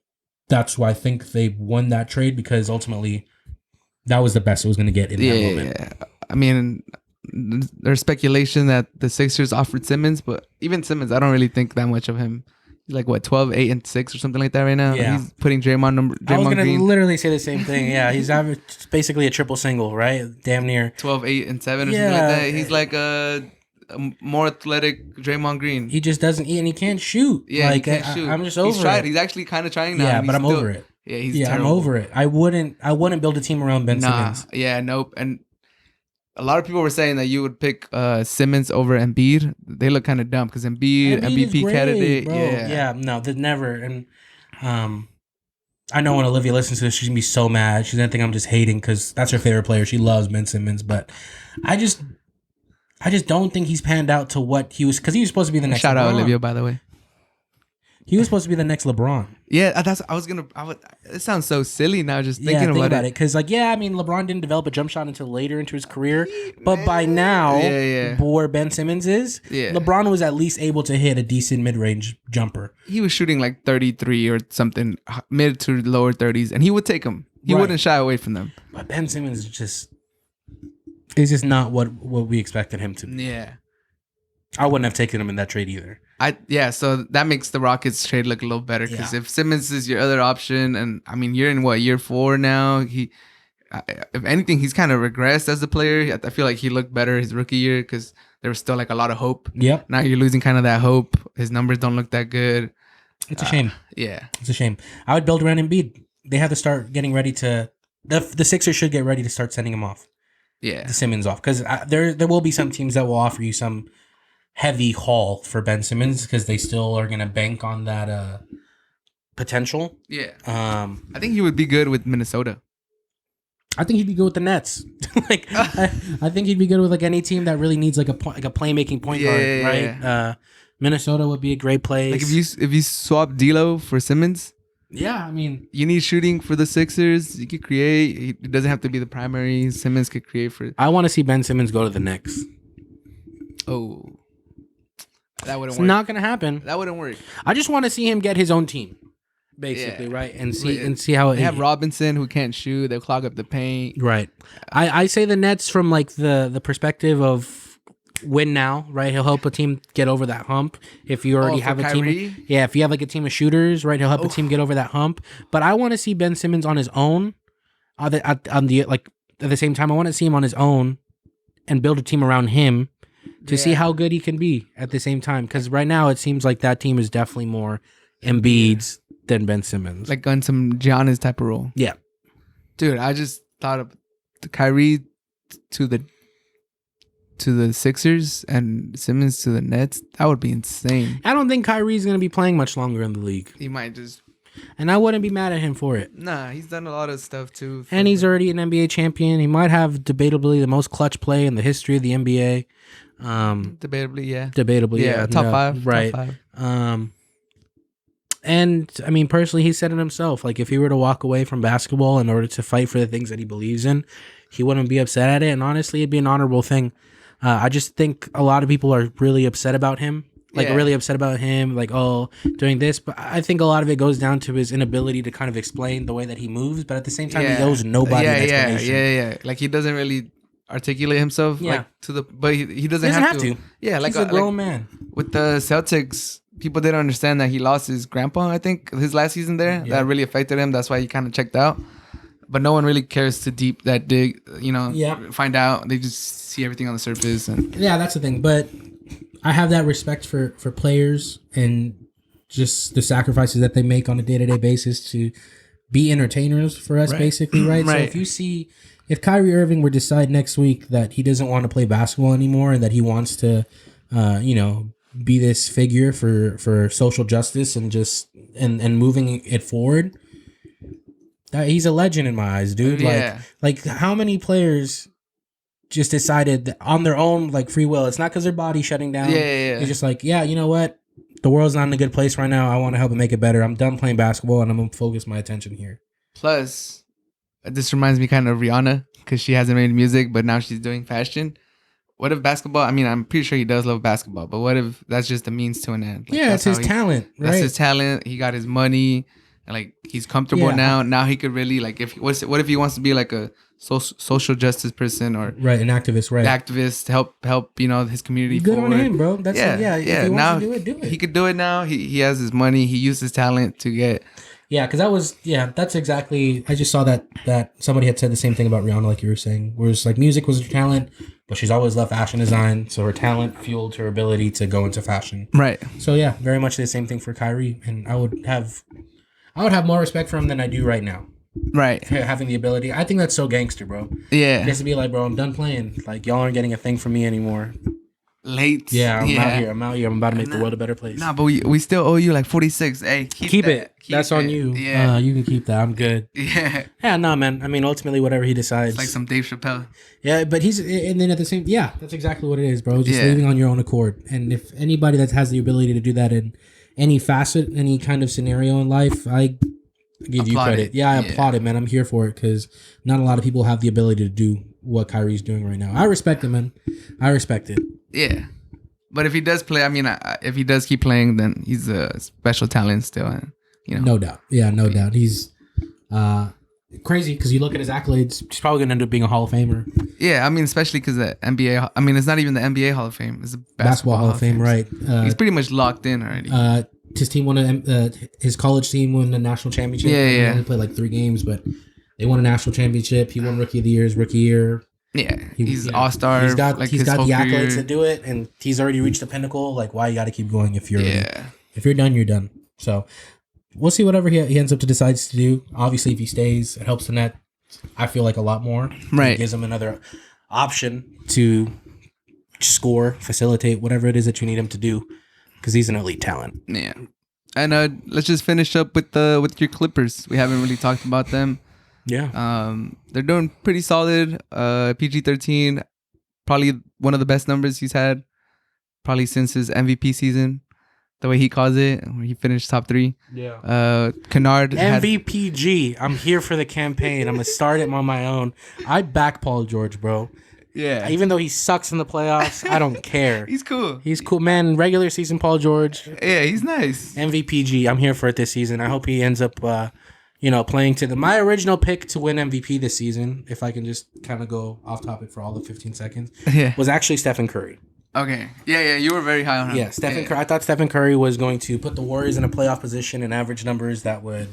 that's why I think they won that trade, because ultimately that was the best it was going to get in that moment. Yeah. I mean, there's speculation that the Sixers offered Simmons, but even Simmons, I don't really think that much of him. He's like, what, 12, 8, and 6 or something like that right now? Yeah. He's putting Draymond I was going Green. to literally say the same thing. Yeah, he's basically a triple single, right? Damn near. 12, 8, and 7 or something like that. He's like a more athletic Draymond Green. He just doesn't eat and he can't shoot. Yeah, he can't shoot. I'm just over it. He's actually kind of trying now. Yeah, but I'm over it. Yeah, he's terrible. I'm over it. I wouldn't build a team around Ben Simmons. Yeah, nope. And a lot of people were saying that you would pick Simmons over Embiid. They look kind of dumb because Embiid MVP great, candidate. Bro. Yeah, no, never. And I know when Olivia listens to this, she's gonna be so mad. She's gonna think I'm just hating because that's her favorite player. She loves Ben Simmons, but I just don't think he's panned out to what he was, because he was supposed to be the next. Shout LeBron. out Olivia, by the way. He was supposed to be the next LeBron. Yeah, it sounds so silly now just thinking about it. Because, LeBron didn't develop a jump shot until later into his career. But by now, where Ben Simmons is, LeBron was at least able to hit a decent mid-range jumper. He was shooting like 33 or something, mid to lower 30s, and he would take them. He wouldn't shy away from them. But Ben Simmons is just not what we expected him to be. Yeah. I wouldn't have taken him in that trade either. So that makes the Rockets trade look a little better, because if Simmons is your other option, and I mean you're in year 4 now, if anything he's kind of regressed as a player. I feel like he looked better his rookie year because there was still like a lot of hope. Yep. Now you're losing kind of that hope. His numbers don't look that good. It's a shame. Yeah, it's a shame. I would build around Embiid. They have to start getting ready to. The Sixers should get ready to start sending him off. Yeah, the Simmons off, because there will be some teams that will offer you some heavy haul for Ben Simmons because they still are going to bank on that potential. Yeah. I think he would be good with Minnesota. I think he'd be good with the Nets. I think he'd be good with like any team that really needs like a playmaking point guard, right? Yeah. Minnesota would be a great place. Like if you swap D'Lo for Simmons. Yeah, I mean, you need shooting for the Sixers. You could create. It doesn't have to be the primary. Simmons could create for. I want to see Ben Simmons go to the Knicks. Oh. That wouldn't It's work. not gonna happen. That wouldn't work. I just want to see him get his own team, basically, right? And see how they have Robinson who can't shoot. They'll clog up the paint. Right. I say the Nets from like the perspective of win now, right? He'll help a team get over that hump. If you already have a Kyrie? team, if you have like a team of shooters, right? He'll help a team get over that hump. But I want to see Ben Simmons on his own. At the same time, I want to see him on his own and build a team around him to see how good he can be at the same time. Because right now it seems like that team is definitely more Embiid's than Ben Simmons. Like on some Giannis type of role. Yeah. Dude, I just thought of the Kyrie to the Sixers and Simmons to the Nets. That would be insane. I don't think Kyrie's going to be playing much longer in the league. He might just... And I wouldn't be mad at him for it. Nah, he's done a lot of stuff too. And he's already an NBA champion. He might have debatably the most clutch play in the history of the NBA. Debatably, yeah. Debatably, yeah. Top five. Right. Top five. And I mean, personally, he said it himself. Like, if he were to walk away from basketball in order to fight for the things that he believes in, he wouldn't be upset at it. And honestly, it'd be an honorable thing. I just think a lot of people are really upset about him. Really upset about him, like, oh, doing this. But I think a lot of it goes down to his inability to kind of explain the way that he moves. But at the same time, he owes nobody an explanation. Yeah. Like, he doesn't really articulate himself. Yeah. But he doesn't He have to. Yeah, like he's a grown man. With the Celtics, people didn't understand that he lost his grandpa, I think, his last season there. Yeah. That really affected him. That's why he kind of checked out. But no one really cares to deep that dig, find out. They just see everything on the surface. And yeah, that's the thing. But I have that respect for players and just the sacrifices that they make on a day-to-day basis to be entertainers for us, basically, right? Right. So if Kyrie Irving were to decide next week that he doesn't want to play basketball anymore and that he wants to, be this figure for social justice and just and moving it forward, he's a legend in my eyes, dude. Yeah. Like how many players just decided that on their own, like free will? It's not because their body's shutting down. Yeah. It's just like, you know what? The world's not in a good place right now. I want to help it make it better. I'm done playing basketball and I'm going to focus my attention here. Plus, this reminds me kind of Rihanna because she hasn't made music, but now she's doing fashion. What if basketball? I mean, I'm pretty sure he does love basketball, but what if that's just a means to an end? Like, it's his talent, right? That's his talent. He got his money, and like he's comfortable now. Now he could really like what if he wants to be like a social justice person or an activist, right? Activist to help his community. Good forward. On him, bro. That's If he now wants to do it. He could do it now. He has his money. He used his talent to get. Yeah, because that's exactly. I just saw that somebody had said the same thing about Rihanna, like you were saying, where it's like music was her talent, but she's always loved fashion design, so her talent fueled her ability to go into fashion. Right. So yeah, very much the same thing for Kyrie, and I would have more respect for him than I do right now. Right. Having the ability, I think that's so gangster, bro. Yeah. Just to be like, bro, I'm done playing. Like y'all aren't getting a thing from me anymore. Late. Yeah, I'm out here. I'm about to make the world a better place. Nah, but we still owe you like 46. Hey, keep it. That's on you. Yeah. You can keep that. I'm good. Yeah. Yeah, no, man. I mean, ultimately, whatever he decides. It's like some Dave Chappelle. Yeah, but and then at the same, that's exactly what it is, bro. Just leaving on your own accord. And if anybody that has the ability to do that in any facet, any kind of scenario in life, I give you credit. Yeah, I applaud it, man. I'm here for it because not a lot of people have the ability to do what Kyrie's doing right now. I respect it, man. I respect it. Yeah. But if he does play, I mean, if he does keep playing, then he's a special talent still. And, No doubt. Yeah, no doubt. He's crazy because you look at his accolades, he's probably going to end up being a Hall of Famer. Yeah, I mean, especially because the NBA, I mean, it's not even the NBA Hall of Fame. It's the basketball Hall of Fame, right. He's pretty much locked in already. His team won his college team won the national championship. Yeah. He only played like 3 games, but they won a national championship. He won Rookie of the Year, his rookie year. Yeah, he's all-star. He's got the accolades career. to do it, and he's already reached the pinnacle. Like, why you got to keep going if you're done, you're done. So we'll see whatever he ends up to decides to do. Obviously, if he stays, it helps the net. I feel like a lot more. Right, it gives him another option to score, facilitate, whatever it is that you need him to do, because he's an elite talent. Yeah, and let's just finish up with your Clippers. We haven't really talked about them. Yeah. They're doing pretty solid. PG-13, probably one of the best numbers he's had, probably since his MVP season. The way he calls it, where he finished top 3. Yeah. Kennard MVPG. I'm here for the campaign. I'm gonna start it on my own. I back Paul George, bro. Yeah. Even though he sucks in the playoffs, I don't care. He's cool. He's cool, man. Regular season Paul George. Yeah, he's nice. MVPG. I'm here for it this season. I hope he ends up, playing to my original pick to win MVP this season, if I can just kind of go off topic for all the 15 seconds, was actually Stephen Curry. Okay. Yeah, you were very high on him. Yeah, Curry. I thought Stephen Curry was going to put the Warriors in a playoff position and average numbers that would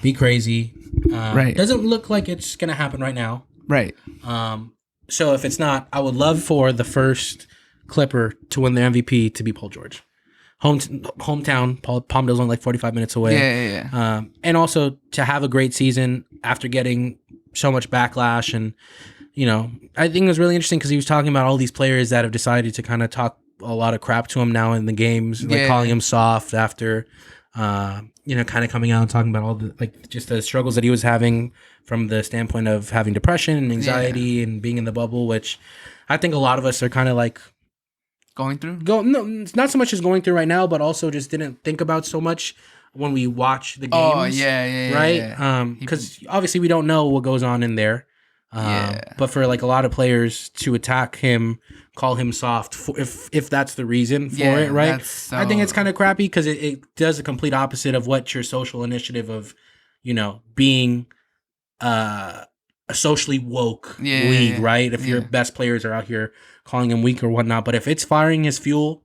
be crazy. Right. Doesn't look like it's going to happen right now. Right. So if it's not, I would love for the first Clipper to win the MVP to be Paul George. Hometown, Palmdale's only like 45 minutes away. Yeah. And also to have a great season after getting so much backlash. And, I think it was really interesting because he was talking about all these players that have decided to kind of talk a lot of crap to him now in the games, like calling him soft after, kind of coming out and talking about all the, just the struggles that he was having from the standpoint of having depression and anxiety and being in the bubble, which I think a lot of us are kind of like, going through? No, it's not so much as going through right now, but also just didn't think about so much when we watch the games. Oh, yeah. Right? Because obviously we don't know what goes on in there. But for like a lot of players to attack him, call him soft, if that's the reason for it, right? I think it's kind of crappy because it does the complete opposite of what your social initiative of, being a socially woke league, right? If your best players are out here calling him weak or whatnot, but if it's firing his fuel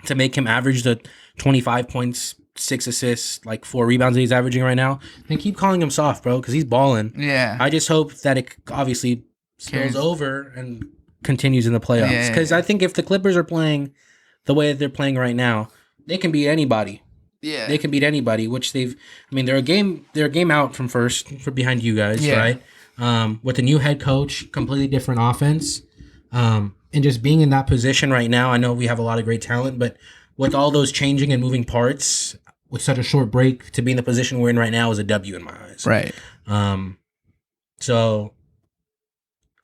to make him average the 25 points, 6 assists, like 4 rebounds that he's averaging right now, then keep calling him soft, bro, because he's balling. Yeah. I just hope that it obviously spills over and continues in the playoffs. Because I think if the Clippers are playing the way that they're playing right now, they can beat anybody. Yeah. They can beat anybody, which they're a game out from first for behind you guys, right? With a new head coach, completely different offense. And just being in that position right now, I know we have a lot of great talent, but with all those changing and moving parts, with such a short break, to be in the position we're in right now is a W in my eyes. Right. So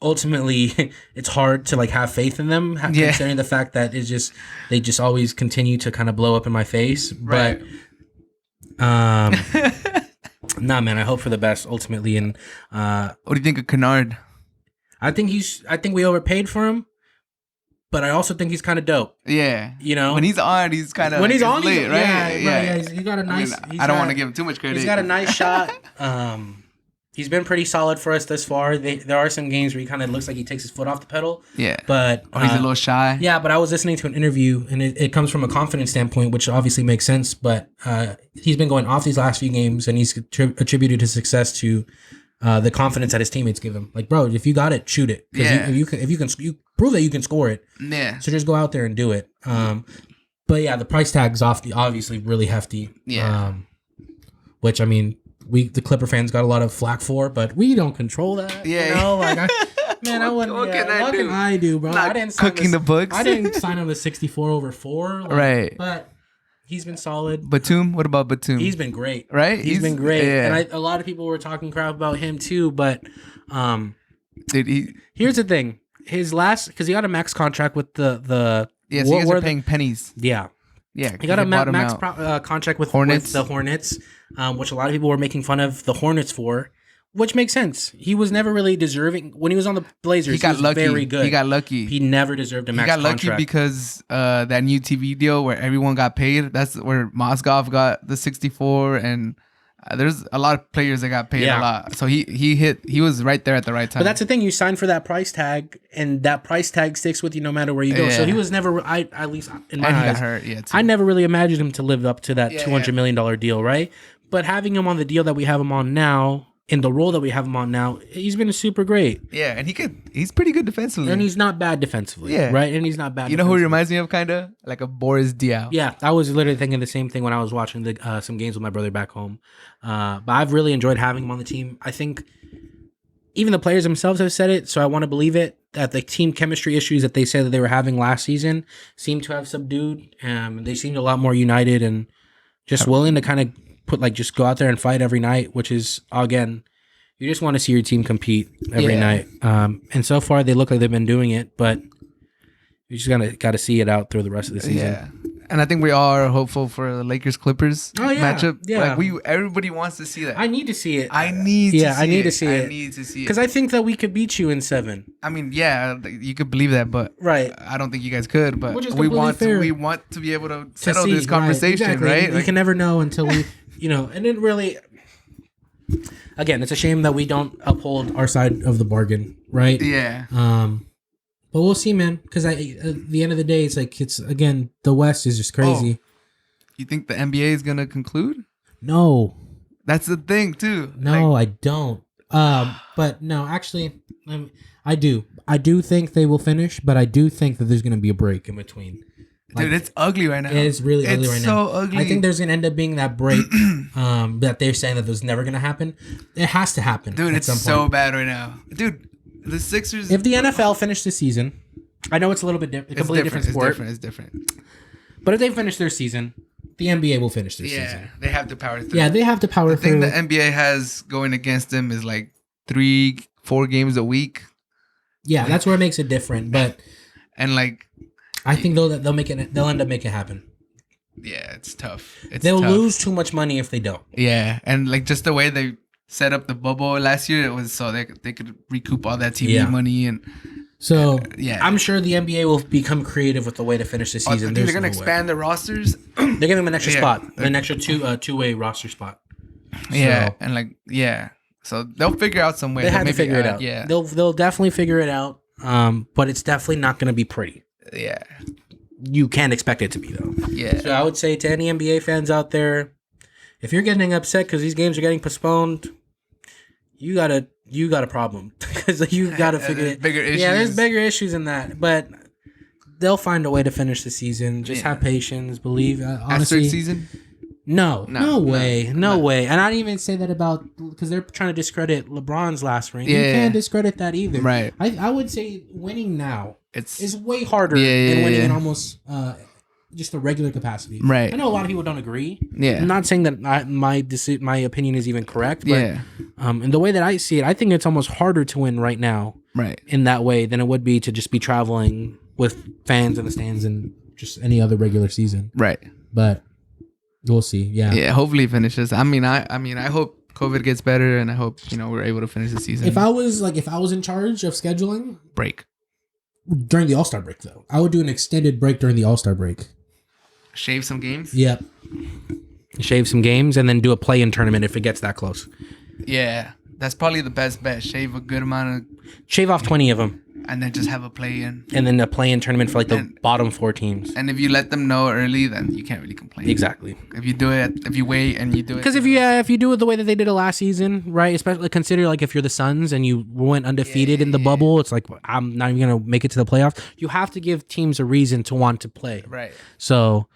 ultimately, it's hard to have faith in them, considering the fact that they just always continue to kind of blow up in my face. Right. But nah, man, I hope for the best ultimately. And what do you think of Kennard? I think we overpaid for him. But I also think he's kind of dope. Yeah. When he's on, he's kind of when he's on, lit, right? Yeah. He's got a nice. I don't want to give him too much credit. He's got a nice shot. He's been pretty solid for us thus far. There are some games where he kind of looks like he takes his foot off the pedal. Yeah. But he's a little shy. Yeah, but I was listening to an interview, and it comes from a confidence standpoint, which obviously makes sense. But he's been going off these last few games, and he's attributed his success to the confidence that his teammates give him. Like, bro, if you got it, shoot it. Because if you can prove that you can score it. Yeah. So just go out there and do it. But yeah, the price tag's obviously really hefty. Yeah. Which the Clipper fans got a lot of flack for, but we don't control that. Yeah. What can I do, bro? Not I didn't sign cooking the books. I didn't sign him to 64/4. Right. But he's been solid. Batum? What about Batum? He's been great. Right? He's been great. Yeah. And a lot of people were talking crap about him too, but here's the thing. Because he got a max contract with the yeah, so you guys are paying pennies. Yeah. Yeah. He got a max contract with the Hornets, which a lot of people were making fun of the Hornets for, which makes sense. He was never really deserving. When he was on the Blazers, he was very good. He got lucky. He never deserved a max contract. He got lucky because that new TV deal where everyone got paid. That's where Mozgov got the 64, and there's a lot of players that got paid a lot. So he was right there at the right time. But that's the thing. You sign for that price tag, and that price tag sticks with you no matter where you go. So he was never, at least in my eyes, he got hurt, I never really imagined him to live up to that $200 million deal, right? But having him on the deal that we have him on now, in the role that we have him on now, he's been super great. Yeah, and he's pretty good defensively. And he's not bad defensively. Yeah. Right? And he's not bad. You know who he reminds me of, kind of? Like a Boris Diaw. Yeah, I was literally thinking the same thing when I was watching some games with my brother back home. But I've really enjoyed having him on the team. I think even the players themselves have said it, so I want to believe it, that the team chemistry issues that they said that they were having last season seem to have subdued. They seemed a lot more united and just willing to kind of just go out there and fight every night, which is, again, you just want to see your team compete every night. And so far they look like they've been doing it, but you just got to see it out through the rest of the season. Yeah. And I think we all are hopeful for the Lakers Clippers matchup. Yeah. Like everybody wants to see that. I need to see it. I need to see it. I need to see it. I need to see it. Because I think that we could beat you in 7. I mean, yeah, you could believe that, but right. I don't think you guys could. But Which is we want fair. we want to be able to settle see, this conversation, exactly. right? You can never know until we, and it really. Again, it's a shame that we don't uphold our side of the bargain, right? Yeah. But we'll see, man. Because at the end of the day, it's again, the West is just crazy. Oh. You think the NBA is gonna conclude? No. That's the thing too. No, I don't. But no, actually, I do. I do think they will finish, but I do think that there's gonna be a break in between. Dude, it's ugly right now. It's really ugly right now. It's so ugly. I think there's gonna end up being that break that they're saying that was never gonna happen. It has to happen. Dude, it's so bad right now. Dude, the Sixers. If the NFL finished the season, I know it's a little bit different. It's a completely different sport. It's different. But if they finish their season, the NBA will finish their season. Yeah, they have to power through. Yeah, they have to power through. The thing the NBA has going against them is like 3-4 games a week. Yeah, that's where it makes it different. But I think though that they'll end up making it happen. Yeah, it's tough. They'll lose too much money if they don't. Yeah, and just the way they set up the bubble last year, it was so they could recoup all that TV money and. So I'm sure the NBA will become creative with the way to finish the season. They're gonna expand the rosters. They're giving them an extra spot, an extra two-way roster spot. Yeah, so, and so they'll figure out some way. They have to figure it out. Yeah, they'll definitely figure it out. But it's definitely not gonna be pretty. Yeah, you can't expect it to be though. Yeah. So I would say to any NBA fans out there, if you're getting upset because these games are getting postponed, you got a problem because you got to figure it. Bigger issues. Yeah, there's bigger issues than that, but they'll find a way to finish the season. Just have patience, believe. Honestly, Asterisk season. No way. And I didn't even say that about because they're trying to discredit LeBron's last ring. You can't discredit that either. Right. I would say winning now is way harder than winning in almost just a regular capacity. Right. I know a lot of people don't agree. Yeah. I'm not saying that my opinion is even correct, but in the way that I see it, I think it's almost harder to win right now. Right. In that way than it would be to just be traveling with fans in the stands and just any other regular season. Right. But we'll see. Yeah. Yeah. Hopefully it finishes. I mean, I hope COVID gets better, and I hope we're able to finish the season. If I was in charge of scheduling break during the All-Star break, though, I would do an extended break during the All-Star break. Shave some games. Yep. Shave some games and then do a play-in tournament if it gets that close. Yeah, that's probably the best bet. Shave a good amount shave off 20 of them. And then just have a play-in. And then a play-in tournament for the bottom 4 teams. And if you let them know early, then you can't really complain. Exactly. If you wait and you do it. Because if you do it the way that they did it last season, right? Especially consider if you're the Suns and you went undefeated in the bubble, it's like I'm not even gonna make it to the playoffs. You have to give teams a reason to want to play. Right. So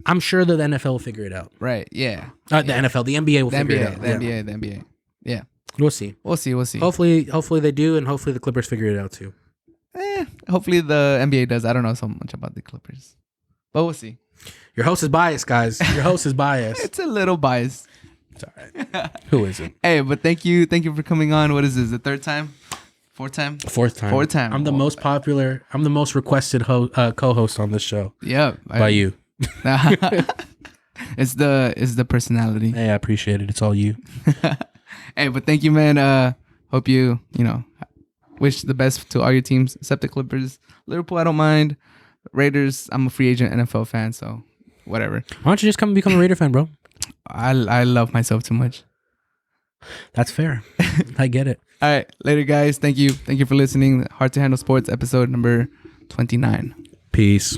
I'm sure that the NFL will figure it out. Right. Yeah. The NFL, the NBA will figure it out. The NBA. Yeah. We'll see. Hopefully they do, and hopefully the Clippers figure it out too. Hopefully the NBA does. I don't know so much about the Clippers, but we'll see. Your host is biased, guys. Your host is biased. It's a little biased. It's all right. Who isn't? Hey, but thank you for coming on. What is this? The third time? Fourth time? Fourth time. I'm the most popular. I'm the most requested co-host on this show. Yeah, by you. It's the personality. Hey, I appreciate it. It's all you. Hey, but thank you, man. Hope you wish the best to all your teams, except the Clippers. Liverpool, I don't mind. Raiders, I'm a free agent NFL fan, so whatever. Why don't you just come and become a Raider fan, bro? I love myself too much. That's fair. I get it. All right, later, guys. Thank you for listening. Hard to Handle Sports, episode number 29. Peace.